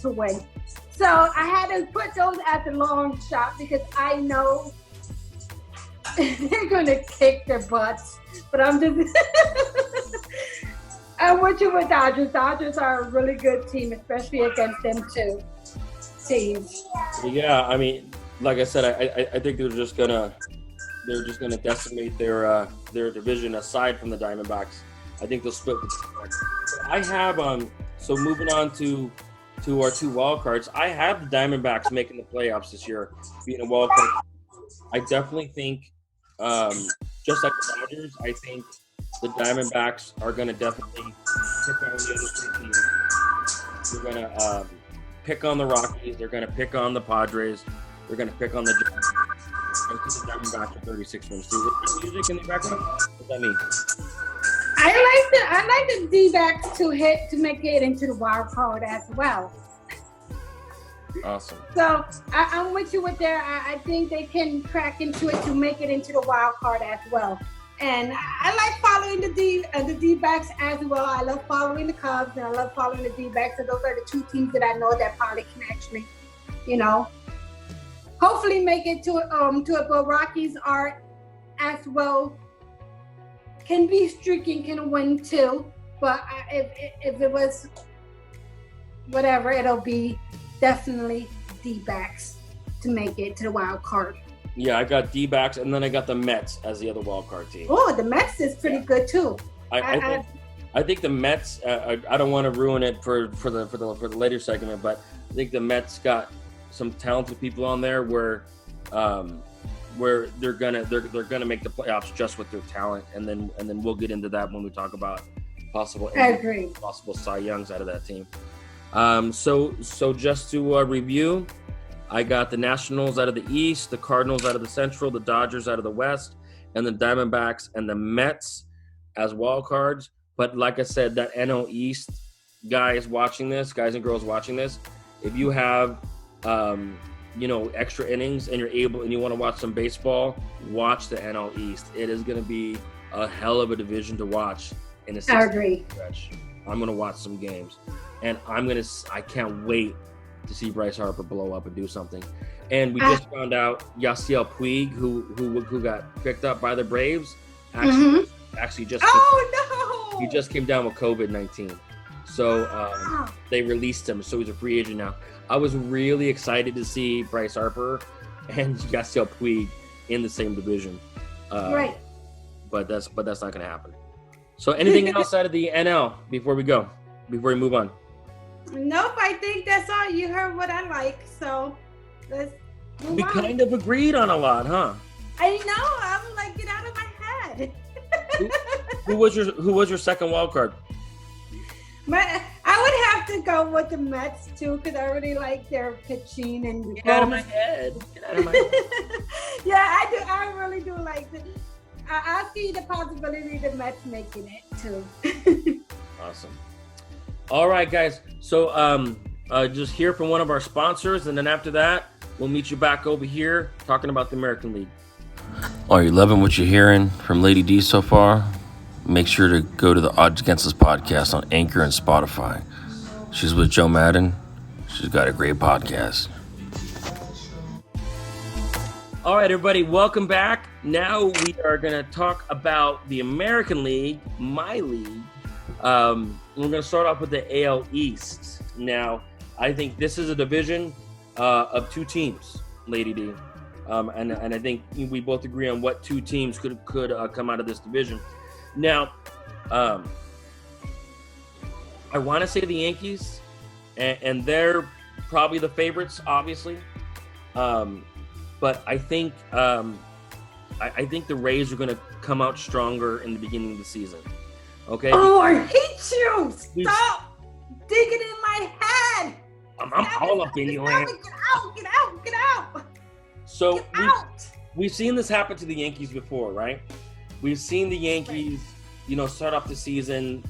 to win. So I had to put those at the long shot because I know they're gonna kick their butts. But I'm just I'm with you with Dodgers. Dodgers are a really good team, especially against them two teams. Yeah, I mean, like I said, I think they're just gonna decimate their division aside from the Diamondbacks. I think they'll split with the Diamondbacks. I have so moving on to our two wild cards, I have the Diamondbacks making the playoffs this year, being a wild card. I definitely think, just like the Dodgers, I think the Diamondbacks are going to definitely pick on the other three teams. They're going to pick on the Rockies. They're going to pick on the Padres. They're going to pick on the Giants. I think the Diamondbacks are 36 wins. See the music in the background? What's that mean? I like the D-backs to make it into the wild card as well. Awesome. So I'm with you with there. I think they can crack into it to make it into the wild card as well. And I like following the D-backs as well. I love following the Cubs and I love following the D-backs. So those are the two teams that I know that probably can actually, hopefully make it to it. But Rockies are as well. Can be streaking, can win too. But if it was whatever, it'll be definitely D-backs to make it to the wild card. Yeah, I got D-backs, and then I got the Mets as the other wild card team. Oh, the Mets is pretty good too. I think the Mets. I don't want to ruin it for the later segment, but I think the Mets got some talented people on there where they're gonna make the playoffs just with their talent, and then we'll get into that when we talk about possible Cy Youngs out of that team. So just to review, I got the Nationals out of the East, the Cardinals out of the Central, the Dodgers out of the West, and the Diamondbacks and the Mets as wild cards. But like I said, that NL East guys and girls watching this, if you have extra innings and you want to watch some baseball, watch the NL East. It is going to be a hell of a division to watch in a 6-game stretch. I'm going to watch some games, and I can't wait to see Bryce Harper blow up and do something. And we just found out Yasiel Puig, who got picked up by the Braves, actually just he just came down with COVID-19. So they released him, so he's a free agent now. I was really excited to see Bryce Harper and Yasiel Puig in the same division. Right. But that's not going to happen. So anything else out of the NL before we move on? Nope, I think that's all. You heard what I like, so let's move on. We kind of agreed on a lot, huh? I know. I'm like, get out of my head. Who was your second wild card? I would have to go with the Mets too, because I really like their pitching and. Get out of my head. Yeah, I do. I really do like it. I see the possibility of the Mets making it too. Awesome. All right, guys. So just hear from one of our sponsors, and then after that, we'll meet you back over here talking about the American League. Are you loving what you're hearing from Lady D so far? Make sure to go to the Odds Against Us podcast on Anchor and Spotify. She's with Joe Madden. She's got a great podcast. All right, everybody, welcome back. Now we are going to talk about the American League, my league. We're going to start off with the AL East. Now, I think this is a division of two teams, Lady D. And I think we both agree on what two teams could come out of this division. Now, I want to say the Yankees, and they're probably the favorites, obviously. But I think I think the Rays are going to come out stronger in the beginning of the season. Okay. Oh, I hate you! Stop digging in my head. I'm all up in your head. Get out! So we've seen this happen to the Yankees before, right? We've seen the Yankees, start off the season,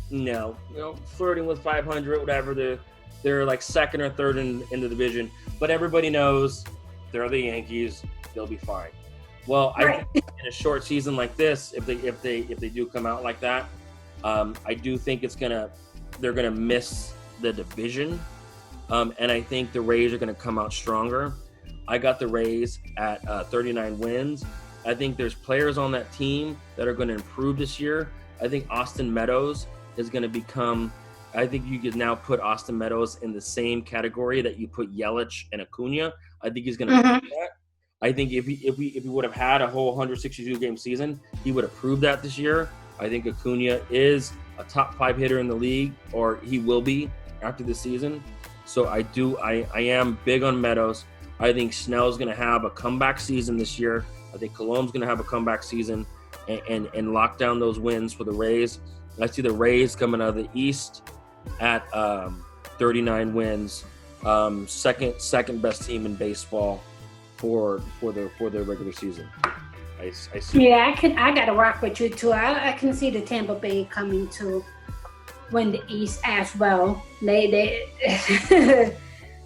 flirting with 500, whatever. They're like second or third in the division, but everybody knows they're the Yankees. They'll be fine. Well, I think in a short season like this, if they do come out like that, I do think they're gonna miss the division, and I think the Rays are gonna come out stronger. I got the Rays at 39 wins. I think there's players on that team that are going to improve this year. I think Austin Meadows is going to become. I think you could now put Austin Meadows in the same category that you put Yelich and Acuna. I think he's going to prove that. I think if he would have had a whole 162 game season, he would have proved that this year. I think Acuna is a top 5 hitter in the league, or he will be after the season. So I am big on Meadows. I think Snell's going to have a comeback season this year. I think Colom's going to have a comeback season and lock down those wins for the Rays. I see the Rays coming out of the East at 39 wins, second best team in baseball for their regular season. I see. Yeah, I got to rock with you too. I can see the Tampa Bay coming to win the East as well. They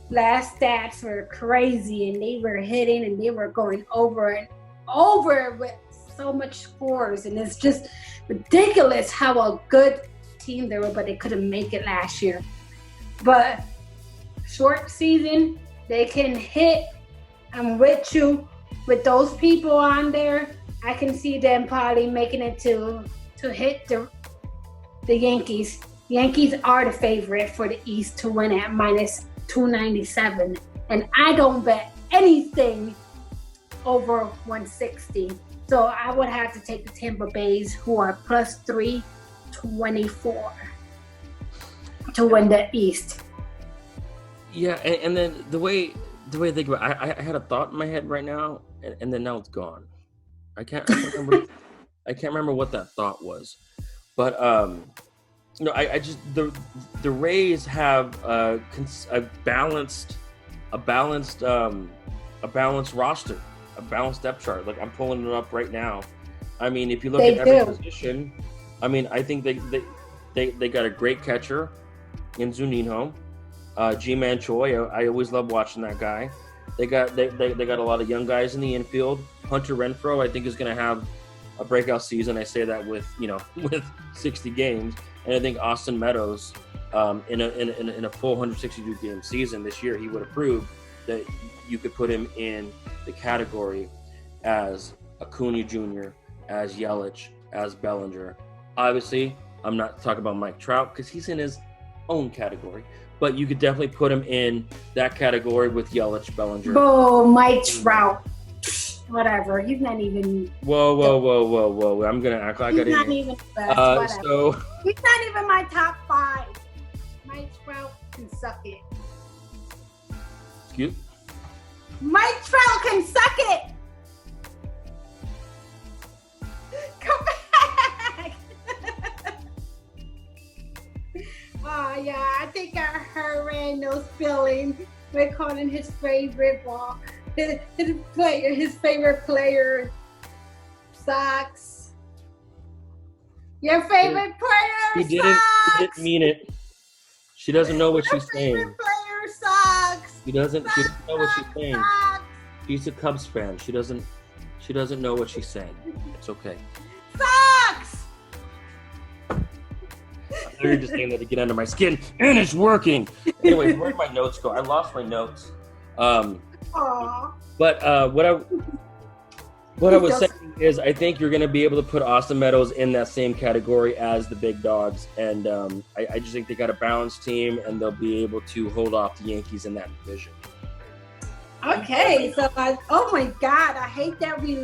last stats were crazy, and they were hitting, and they were going over and over with so much scores, and it's just ridiculous how a good team they were, but they couldn't make it last year. But short season, they can hit. I'm with you with those people on there. I can see them probably making it to hit the Yankees. Yankees are the favorite for the East to win at minus 297, and I don't bet anything over 160. So I would have to take the Tampa Bays, who are plus 324 to win the East. Yeah, and then the way I think about it, I had a thought in my head right now, and then now it's gone. I can't remember what that thought was, but I just the Rays have a balanced roster, a balanced depth chart. Like, I'm pulling it up right now. I mean, if you look at every position, I mean, I think they got a great catcher in Zunino, G-Man Choi. I always love watching that guy. They got a lot of young guys in the infield. Hunter Renfroe, I think, is going to have a breakout season. I say that with 60 games. And I think Austin Meadows, in a full 162 game season this year, he would have proved that you could put him in the category as Acuna Jr., as Yelich, as Bellinger. Obviously, I'm not talking about Mike Trout because he's in his own category, but you could definitely put him in that category with Yelich, Bellinger. Oh, Mike Trout. Whatever. He's not even. Whoa. I'm going to act like I didn't. He's not even the best. So. He's not even my top 5. Mike Trout can suck it. Excuse? Mike Trout can suck it. Come back. Oh, yeah. I think I heard Randall's feeling. We're calling his favorite ball. His favorite player sucks. Your favorite player He didn't mean it. She doesn't know what she's saying. Your favorite player She doesn't know what she's saying. Sucks. She's a Cubs fan. She doesn't know what she's saying. It's okay. Sucks. You're just saying that to get under my skin, and it's working. Anyway, where'd my notes go? I lost my notes. Aw. But what I was saying is, I think you're going to be able to put Austin Meadows in that same category as the big dogs, and I just think they got a balanced team, and they'll be able to hold off the Yankees in that division. Okay, so oh my God, I hate that we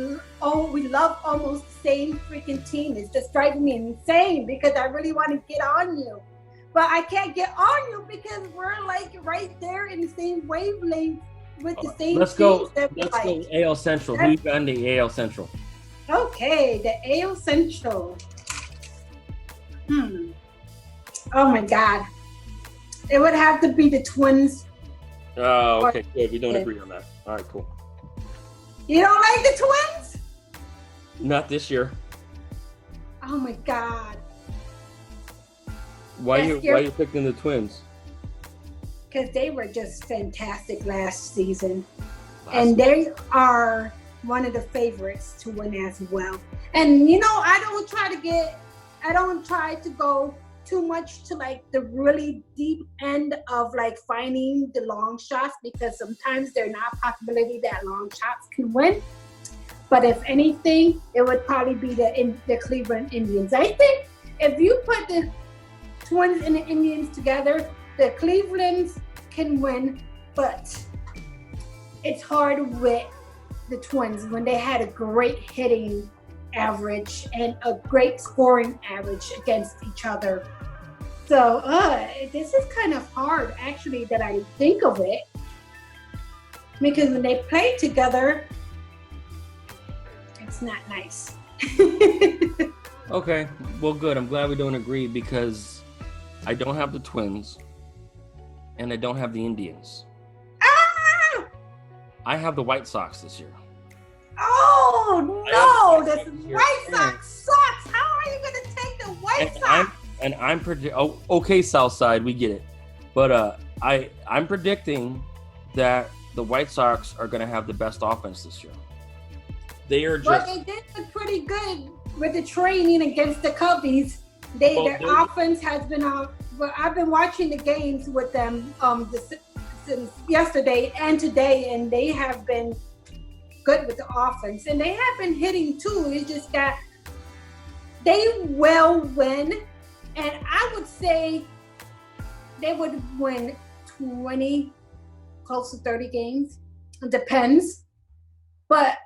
love almost the same freaking team. It's just driving me insane because I really want to get on you, but I can't get on you because we're like right there in the same wavelength with the same. Let's go like. AL Central. Who you got in the AL Central? Okay, the AL Central. Oh my God, it would have to be the Twins. Oh, okay, good. We don't agree on that. All right, cool. You don't like the Twins? Not this year. Oh my God. Why you picking the Twins? Because they were just fantastic last season. And they are one of the favorites to win as well. And you know, I don't try to go too much to like the really deep end of like finding the long shots, because sometimes they're not a possibility that long shots can win. But if anything, it would probably be the Cleveland Indians. I think if you put the Twins and the Indians together, the Clevelands can win, but it's hard with the Twins when they had a great hitting average and a great scoring average against each other. So this is kind of hard actually that I think of it, because when they play together, it's not nice. Okay, well good. I'm glad we don't agree, because I don't have the Twins and I don't have the Indians. Ah! I have the White Sox this year. Oh no, the White Sox sucks. How are you going to take the White Sox? I'm predicting. Oh, okay, Southside, we get it. But I'm predicting that the White Sox are going to have the best offense this year. They are just. But they did look pretty good with the training against the Cubbies. Their offense has been on. Well, I've been watching the games with them since yesterday and today, and they have been good with the offense, and they have been hitting too. It's just that they will win, and I would say they would win 20, close to 30 games. It depends, but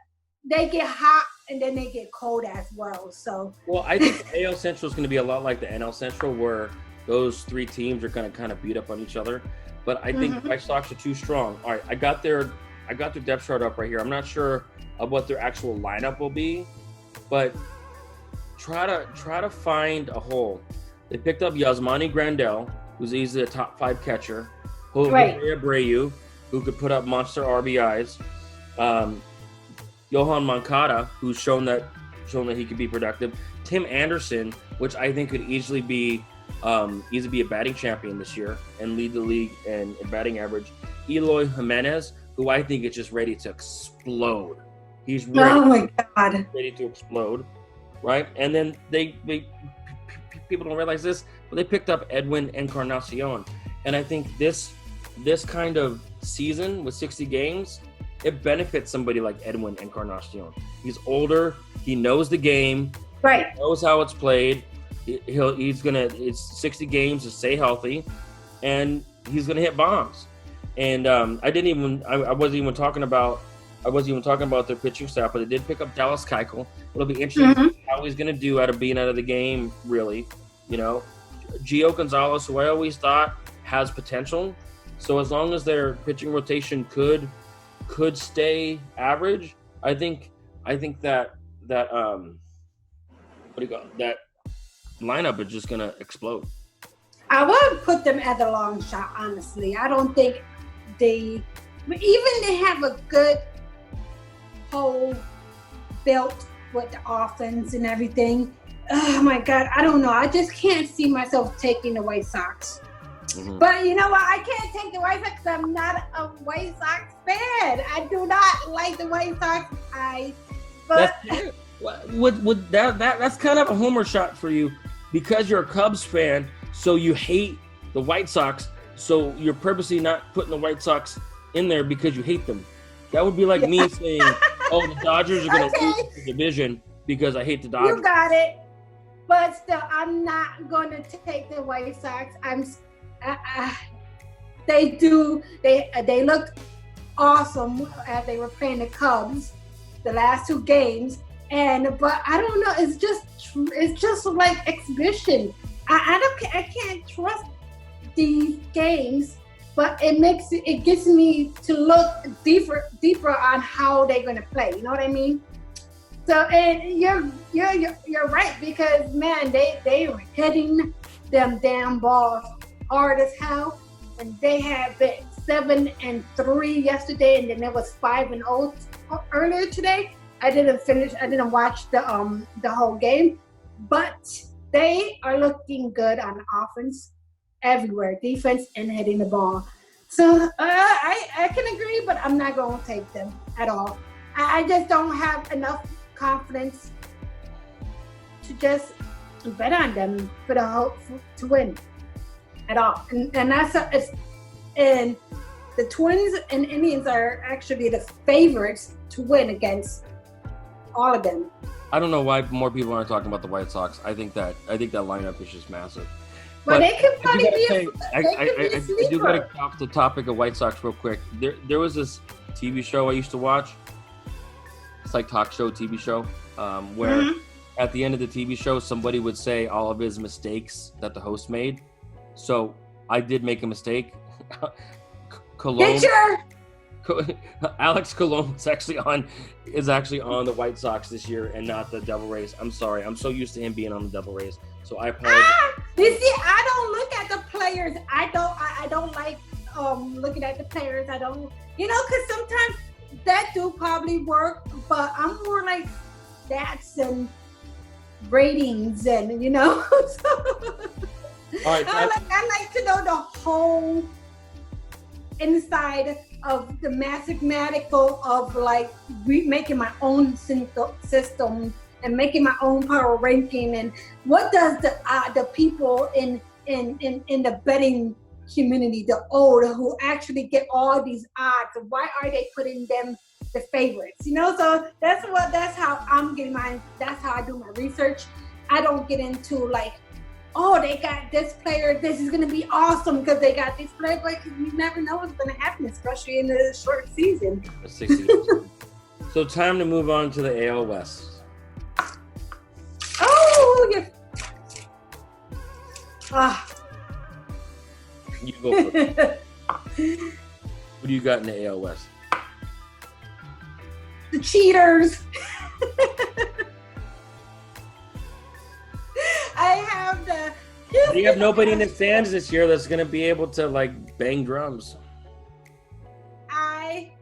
they get hot and then they get cold as well. So, well, I think the AL Central is going to be a lot like the NL Central, where those three teams are going to kind of beat up on each other. But I think the White Sox are too strong. All right, I got their depth chart up right here. I'm not sure of what their actual lineup will be, but try to find a hole. They picked up Yasmani Grandal, who's easily a top 5 catcher. Jose Abreu, who could put up monster RBIs. Johan Moncada, who's shown that he could be productive. Tim Anderson, which I think could easily be a batting champion this year and lead the league in batting average. Eloy Jimenez, who I think is just ready to explode. He's ready to explode, right? And then they people don't realize this, but they picked up Edwin Encarnacion, and I think this kind of season with 60 games, it benefits somebody like Edwin Encarnacion. He's older, he knows the game, right? He knows how it's played. It's 60 games to stay healthy, and he's gonna hit bombs. And I wasn't even talking about their pitching staff, but they did pick up Dallas Keuchel. It'll be interesting to see how he's going to do out of the game, really. You know, Gio Gonzalez, who I always thought has potential. So as long as their pitching rotation could stay average, I think that that lineup is just going to explode. I would put them as a long shot, honestly. I don't think they have a good whole built with the offense and everything. Oh my God, I don't know. I just can't see myself taking the White Sox. But you know what? I can't take the White Sox because I'm not a White Sox fan. I do not like the White Sox. That's kind of a homer shot for you because you're a Cubs fan, so you hate the White Sox, so you're purposely not putting the White Sox in there because you hate them. That would be like me saying, "Oh, the Dodgers are going to lose the division because I hate the Dodgers." You got it. But still, I'm not going to take the White Sox. They looked awesome as they were playing the Cubs the last two games. But I don't know. It's just like exhibition. I can't trust these games, but it gets me to look deeper on how they're going to play. You know what I mean? So, and you're right, because man, they were hitting them damn balls hard as hell, and they had been 7-3 yesterday, and then it was 5-0 earlier today. I didn't watch the whole game, but they are looking good on offense everywhere, defense and hitting the ball. So I can agree, but I'm not going to take them at all. I just don't have enough confidence to just bet on them for the hope to win at all. And and the Twins and Indians are actually the favorites to win against all of them. I don't know why more people aren't talking about the White Sox. I think that lineup is just massive. But they could probably be I do got to get off the topic of White Sox real quick. There was this TV show I used to watch. It's like talk show TV show where at the end of the TV show, somebody would say all of his mistakes that the host made. So I did make a mistake. Alex Colon is actually on the White Sox this year and not the Devil Rays. I'm sorry. I'm so used to him being on the Devil Rays. So I apologize. You see, I don't look at the players. I don't like looking at the players. I don't, because sometimes that do probably work, but I'm more like stats and ratings and so all right, I like to know the whole inside of the mathematical of like making my own system and making my own power ranking, and what does the people in the betting community, the old who actually get all these odds, why are they putting them the favorites? So that's how I'm getting mine. That's how I do my research. I don't get into like, oh, they got this player, this is going to be awesome because they got this player, but you never know what's going to happen, especially in the short season. 60 games. So time to move on to the AL West. Oh, yeah. You go for it. What do you got in the AL West? The cheaters. I have the. You have nobody in the stands this year that's going to be able to like bang drums. I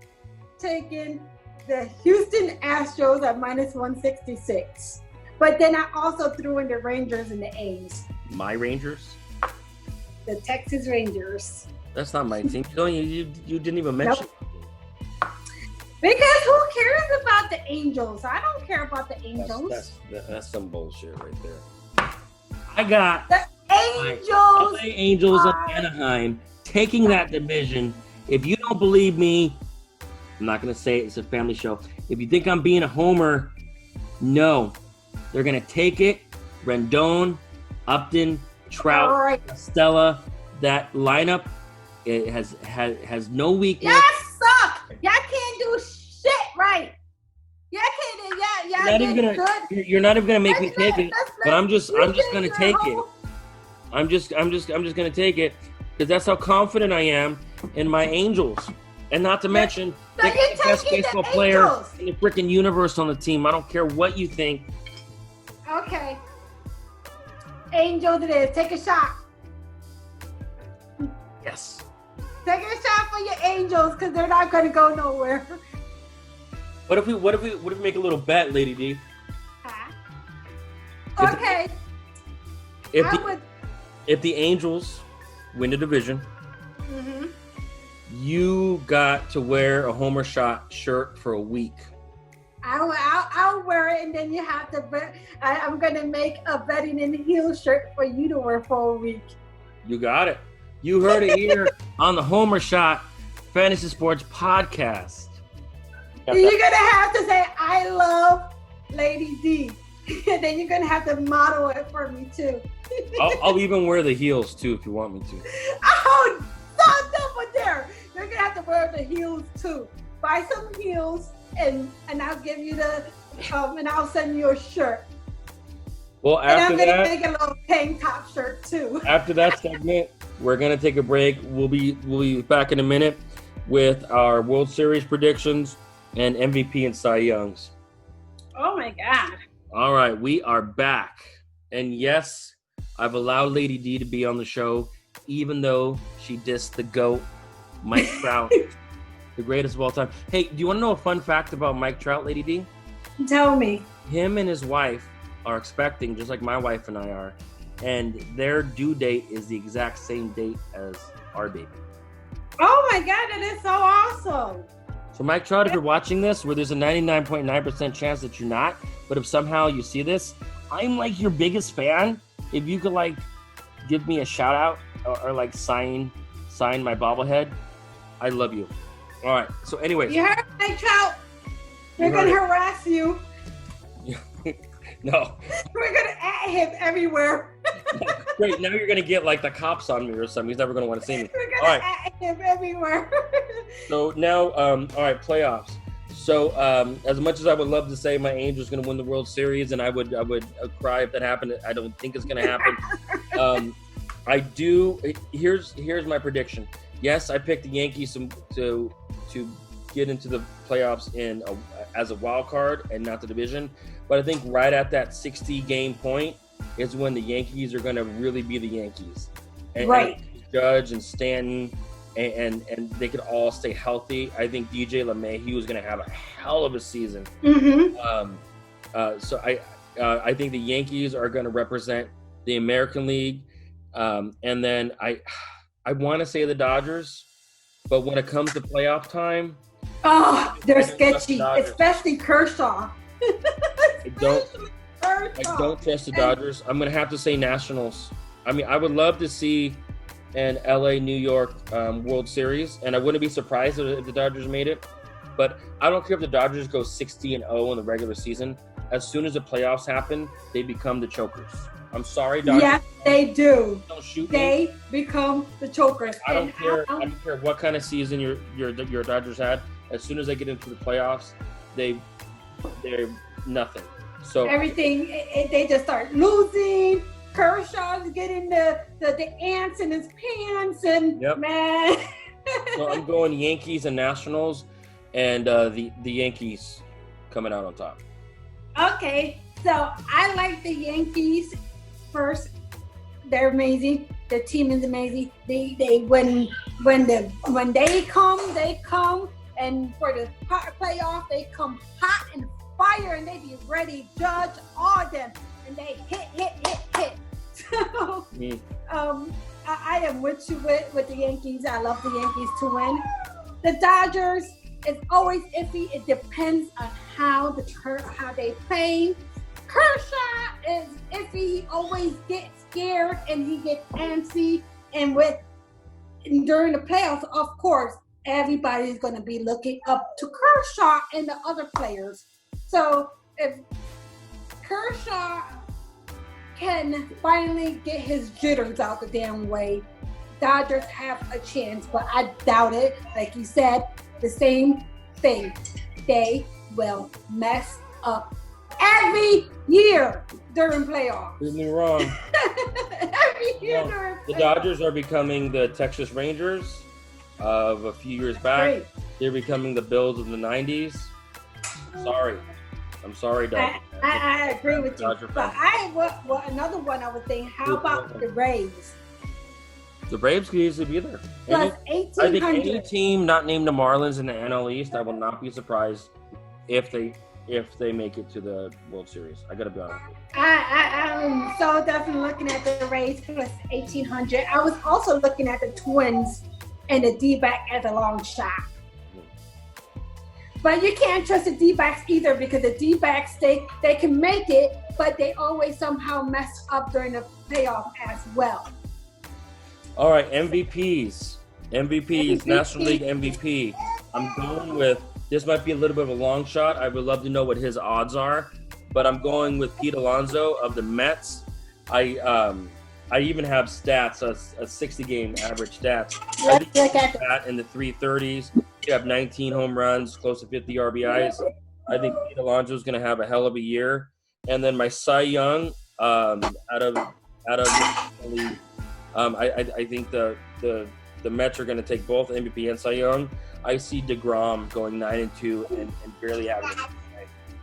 taken the Houston Astros at -166, but then I also threw in the Rangers and the A's. My Rangers? The Texas Rangers. That's not my team. You didn't even mention. Nope. Because who cares about the Angels? I don't care about the Angels. That's some bullshit right there. I got the Angels. LA Angels of Anaheim taking that division. If you don't believe me, I'm not going to say it. It's a family show. If you think I'm being a homer, no. They're going to take it. Rendon, Upton, Trout, Stella, that lineup, it has no weakness. Y'all suck. Y'all can't do shit right. Y'all can't. You're not even gonna make me take it. But I'm just gonna take it. I'm just gonna take it because that's how confident I am in my Angels. And not to mention, they got the best baseball player in the freaking universe on the team. I don't care what you think. Okay. Angels it is. Take a shot. Yes. Take a shot for your Angels because they're not going to go nowhere. What if we make a little bet, Lady D? Okay. If the Angels win the division, Mm-hmm. you got to wear a Homer Shot shirt for a week. I'll wear it, and then you have to. I'm gonna make a betting in heel shirt for you to wear for a week. You got it. You heard it here on the Homer Shot Fantasy Sports Podcast. You're gonna have to say, "I love Lady D," and then you're gonna have to model it for me too. I'll even wear the heels too if you want me to. Oh, stop over there! You're gonna have to wear the heels too. Buy some heels, and I'll give you the and I'll send you a shirt. Well, And I'm after gonna that, make a little tank top shirt too. after that segment, we're gonna take a break. We'll be back in a minute with our World Series predictions and MVP and Cy Youngs. Oh my God! All right, we are back, and yes, I've allowed Lady D to be on the show, even though she dissed the GOAT, Mike Trout, the greatest of all time. Hey, do you want to know a fun fact about Mike Trout, Lady D? Tell me. Him and his wife are expecting, just like my wife and I are, and their due date is the exact same date as our baby. Oh my God, that is so awesome. So Mike Trout, if you're watching this, where there's a 99.9% chance that you're not, but if somehow you see this, I'm like your biggest fan. If you could like give me a shout out or like sign my bobblehead, I love you. All right. So anyways. You heard Mike Trout? We're gonna harass you. No. We're gonna at him everywhere. Great. Now you're gonna get like the cops on me or something. He's never gonna want to see me. We're All gonna right. at him everywhere. So now, all right, playoffs. So as much as I would love to say my Angels going to win the World Series, and I would cry if that happened, I don't think it's going to happen. I do. Here's my prediction. Yes, I picked the Yankees to get into the playoffs as a wild card and not the division. But I think right at that 60-game point is when the Yankees are going to really be the Yankees. Right. And Judge and Stanton. And they could all stay healthy. I think DJ LeMahieu is going to have a hell of a season. Mm-hmm. So I think the Yankees are going to represent the American League, and then I want to say the Dodgers, but when it comes to playoff time, They're sketchy, especially Kershaw. I don't trust the Dodgers. I'm going to have to say Nationals. I mean, I would love to see an LA-New York World Series, and I wouldn't be surprised if the Dodgers made it. But I don't care if the Dodgers go 60-0 in the regular season. As soon as the playoffs happen, they become the chokers. I'm sorry, Dodgers. Yes, they do. Don't shoot They me. become the chokers. I don't care. I don't care what kind of season your Dodgers had. As soon as they get into the playoffs, they're nothing. So everything, they just start losing. Kershaw's getting the ants in his pants, and man. So I'm going Yankees and Nationals, and the Yankees coming out on top. Okay, so I like the Yankees first. They're amazing. The team is amazing. They when they come, and for the playoff they come hot and fire, and they be ready. Judge all them, and they hit. So, I am with you with the Yankees. I love the Yankees to win. The Dodgers is always iffy. It depends on how they play. Kershaw is iffy. He always gets scared and he gets antsy. And during the playoffs, of course, everybody's going to be looking up to Kershaw and the other players. So if Kershaw can finally get his jitters out the damn way, Dodgers have a chance, but I doubt it. Like you said, the same thing. They will mess up every year during playoffs. Prove me wrong. Every year during the playoffs. Dodgers are becoming the Texas Rangers of a few years back. Great. They're becoming the Bills of the 90s. I'm sorry, Dodgers. I agree with you. Dodger But fan. another one I would think, how about the Rays? The Braves could easily be there. Plus I think any 1,800. team not named the Marlins in the NL East, I will not be surprised if they if they make it to the World Series. I gotta be honest with you. I'm so definitely looking at the Rays plus 1,800. I was also looking at the Twins and the D-back as a long shot. But you can't trust the D-backs either, because the D-backs, they can make it, but they always somehow mess up during the playoff as well. All right, MVPs, National League MVP. I'm going with, this might be a little bit of a long shot. I would love to know what his odds are, but I'm going with Pete Alonso of the Mets. I even have stats, a 60-game average stats. I think that in the 330s. You have 19 home runs, close to 50 RBIs. I think Pete Alonso is going to have a hell of a year. And then my Cy Young, out of the league, I think the Mets are going to take both MVP and Cy Young. I see DeGrom going 9-2 and barely averaging.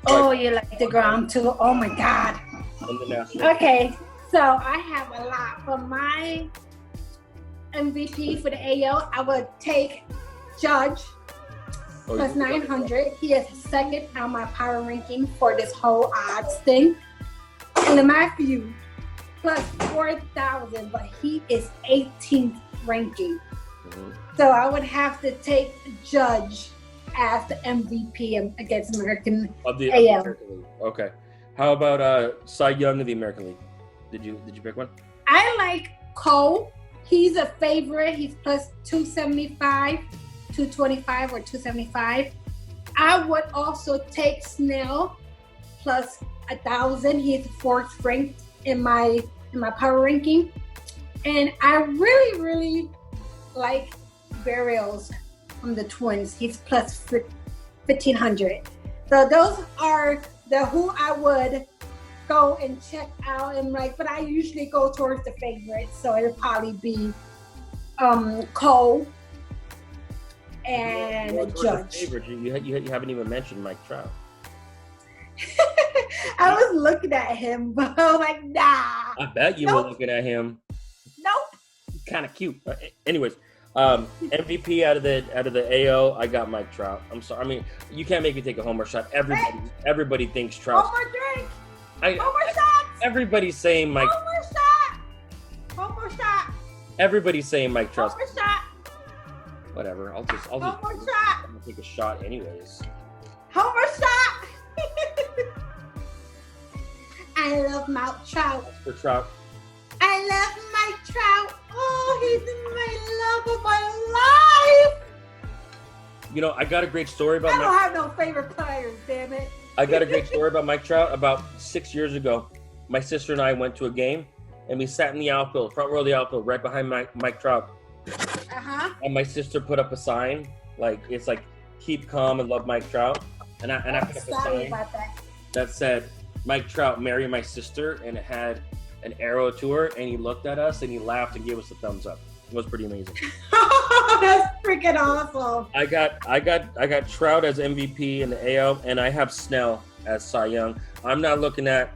Oh, you like DeGrom too? Oh my God. Okay, so I have a lot. For my MVP for the AL, I would take Judge plus 900. He is second on my power ranking for this whole odds thing. And Matthew plus 4,000, but he is 18th ranking. So I would have to take Judge as the MVP against American AL. American League. Okay. How about Cy Young of the American League? Did you pick one? I like Cole. He's a favorite. He's plus 275, 225 or 275. I would also take Snell plus 1,000. He's fourth ranked in my power ranking. And I really, really like Barrios from the Twins. He's plus 1,500. So those are the who I would go and check out, and but I usually go towards the favorites. So it'll probably be Cole and Judge. Favorite? You haven't even mentioned Mike Trout. I was looking at him, but I was like, nah. I bet you were looking at him. Nope. Kind of cute. Anyways, MVP out of the AL, I got Mike Trout. I'm sorry. I mean, you can't make me take a homer shot. Everybody thinks Trout. Homer drink. Homer shots. Everybody's saying Mike. Homer shot. Homer shot. Everybody's saying Mike Trout. Homer shot. Whatever. I'll just. Homer shot. I'm gonna take a shot anyways. Homer shot. I love Mike Trout. For Trout. I love Mike Trout. Oh, he's my love of my life. You know, I got a great story about. I don't have no favorite players, damn it. I got a great story about Mike Trout. About 6 years ago, my sister and I went to a game, and we sat in the outfield, front row of the outfield, right behind Mike Trout. And my sister put up a sign, it's like "Keep calm and love Mike Trout," and I put up a sign that said, "Mike Trout, marry my sister," and it had an arrow to her, and he looked at us and he laughed and gave us a thumbs up. It was pretty amazing. That's freaking awesome. I got Trout as MVP in the AL, and I have Snell as Cy Young. I'm not looking at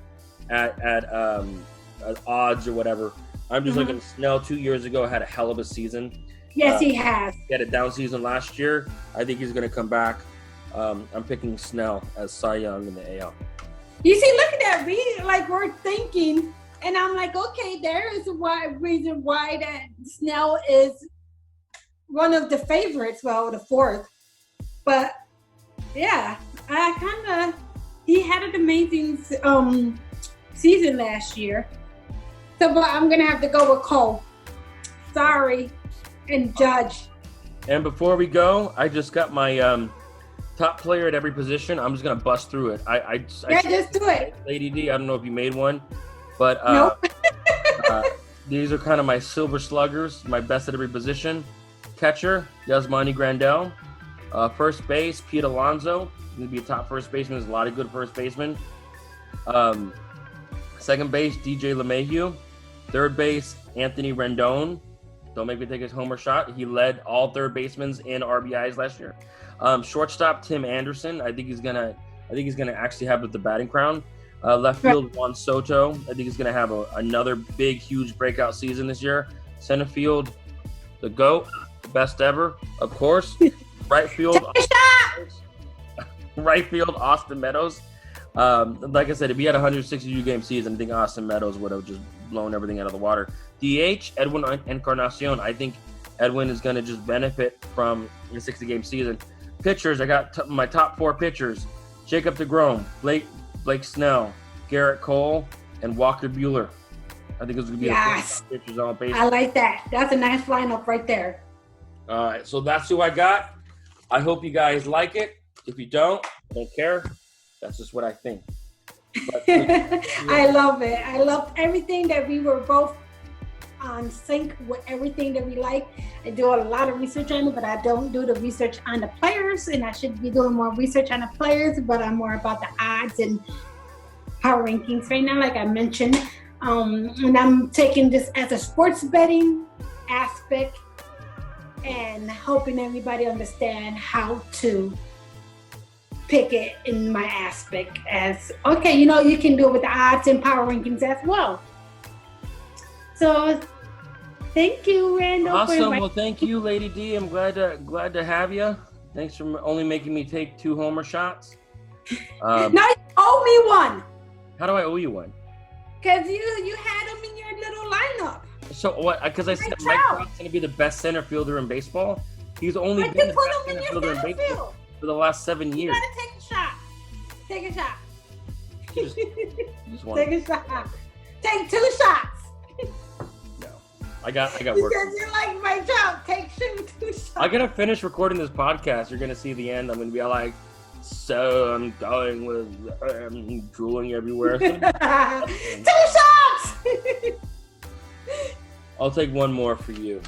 odds or whatever. I'm just looking at Snell. 2 years ago had a hell of a season. Yes, he has. He had a down season last year. I think he's going to come back. I'm picking Snell as Cy Young in the AL. You see, looking at me, we're thinking, and I'm like, okay, there is a reason why that Snell is one of the favorites, well, the fourth. But yeah, he had an amazing season last year. So, but I'm gonna have to go with Cole. Sorry, and Judge. And before we go, I just got my top player at every position. I'm just gonna bust through it. Just do it. Lady D, I don't know if you made one, but nope. These are kind of my silver sluggers, my best at every position. Catcher, Yasmani Grandal. First base, Pete Alonso. He's gonna be a top first baseman. There's a lot of good first basemen. Second base, DJ LeMahieu. Third base, Anthony Rendon. Don't make me take his homer shot. He led all third basemen in RBIs last year. Shortstop, Tim Anderson. I think he's gonna actually have the batting crown. Left field, Juan Soto. I think he's gonna have another big, huge breakout season this year. Center field, the GOAT, the best ever, of course. Right field. Right field, Austin Meadows. Like I said, if he had a 162-game season, I think Austin Meadows would have just blown everything out of the water. DH, Edwin Encarnacion. I think Edwin is going to just benefit from the 60-game season. Pitchers, I got my top 4 pitchers. Jacob deGrom, Blake Snell, Garrett Cole, and Walker Buehler. I think it's going to be the pitchers on base. I like that. That's a nice lineup right there. All right, so that's who I got. I hope you guys like it. If you don't, I don't care. That's just what I think. But, I love it. I love everything that we were both on sync with everything that we like. I do a lot of research on it, but I don't do the research on the players, and I should be doing more research on the players, but I'm more about the odds and power rankings right now, like I mentioned. And I'm taking this as a sports betting aspect and helping everybody understand how to pick it in my aspect as, okay, you can do it with the odds and power rankings as well. So thank you, Randall. Awesome. Well, thank you, Lady D. I'm glad to have you. Thanks for only making me take 2 homer shots. Now you owe me one. How do I owe you one? Because you had him in your little lineup. So what? Because I said Mike Trout's going to be the best center fielder in baseball. He's only been the best center fielder in baseball for the last 7 years. You gotta take a shot. Take a shot. Just take a shot. Take 2 shots. No, I got work. Because you're like Mike Trout. Take 2 shots. I gotta finish recording this podcast. You're gonna see the end. I'm gonna be like, so I'm going with drooling everywhere. 2 shots. I'll take 1 more for you.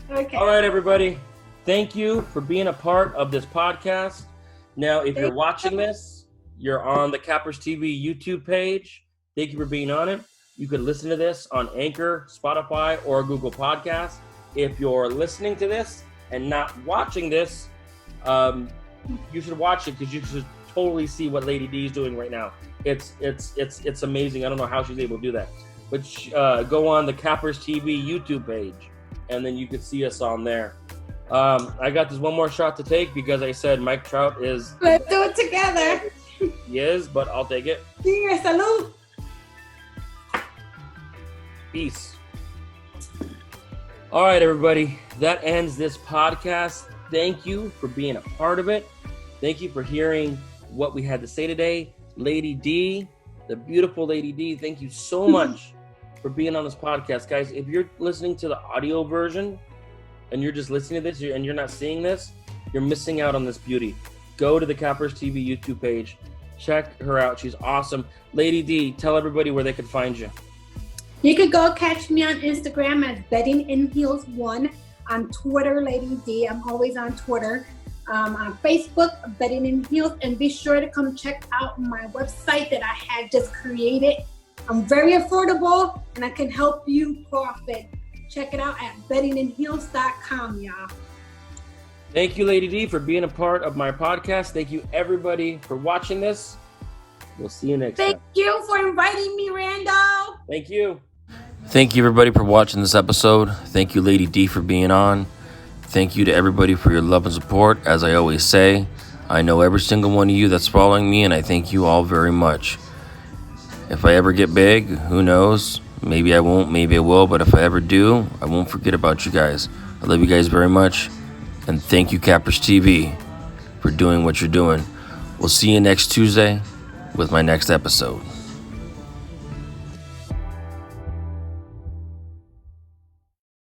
Okay. All right, everybody. Thank you for being a part of this podcast. Now, if you're watching this, you're on the Cappers TV YouTube page. Thank you for being on it. You could listen to this on Anchor, Spotify, or Google Podcasts. If you're listening to this and not watching this, you should watch it because you should totally see what Lady D is doing right now. It's amazing. I don't know how she's able to do that. But go on the Cappers TV YouTube page, and then you can see us on there. I got this 1 more shot to take because I said Mike Trout is... Let's do it together. He is, but I'll take it. Cheers, salud. Peace. All right, everybody. That ends this podcast. Thank you for being a part of it. Thank you for hearing what we had to say today. Lady D, the beautiful Lady D, thank you so much for being on this podcast. Guys, if you're listening to the audio version and you're just listening to this and you're not seeing this, you're missing out on this beauty. Go to the Cappers TV YouTube page. Check her out. She's awesome. Lady D, tell everybody where they can find you. You could go catch me on Instagram as bettinginheels1, on Twitter, Lady D. I'm always on Twitter. On Facebook, Betting in Heels, and be sure to come check out my website that I had just created. I'm very affordable, and I can help you profit. Check it out at bettinginheels.com, y'all. Thank you, Lady D, for being a part of my podcast. Thank you, everybody, for watching this. We'll see you next time. Thank you for inviting me, Randall. Thank you. Thank you, everybody, for watching this episode. Thank you, Lady D, for being on. Thank you to everybody for your love and support. As I always say, I know every single one of you that's following me, and I thank you all very much. If I ever get big, who knows? Maybe I won't, maybe I will, but if I ever do, I won't forget about you guys. I love you guys very much, and thank you, Cappers TV, for doing what you're doing. We'll see you next Tuesday with my next episode.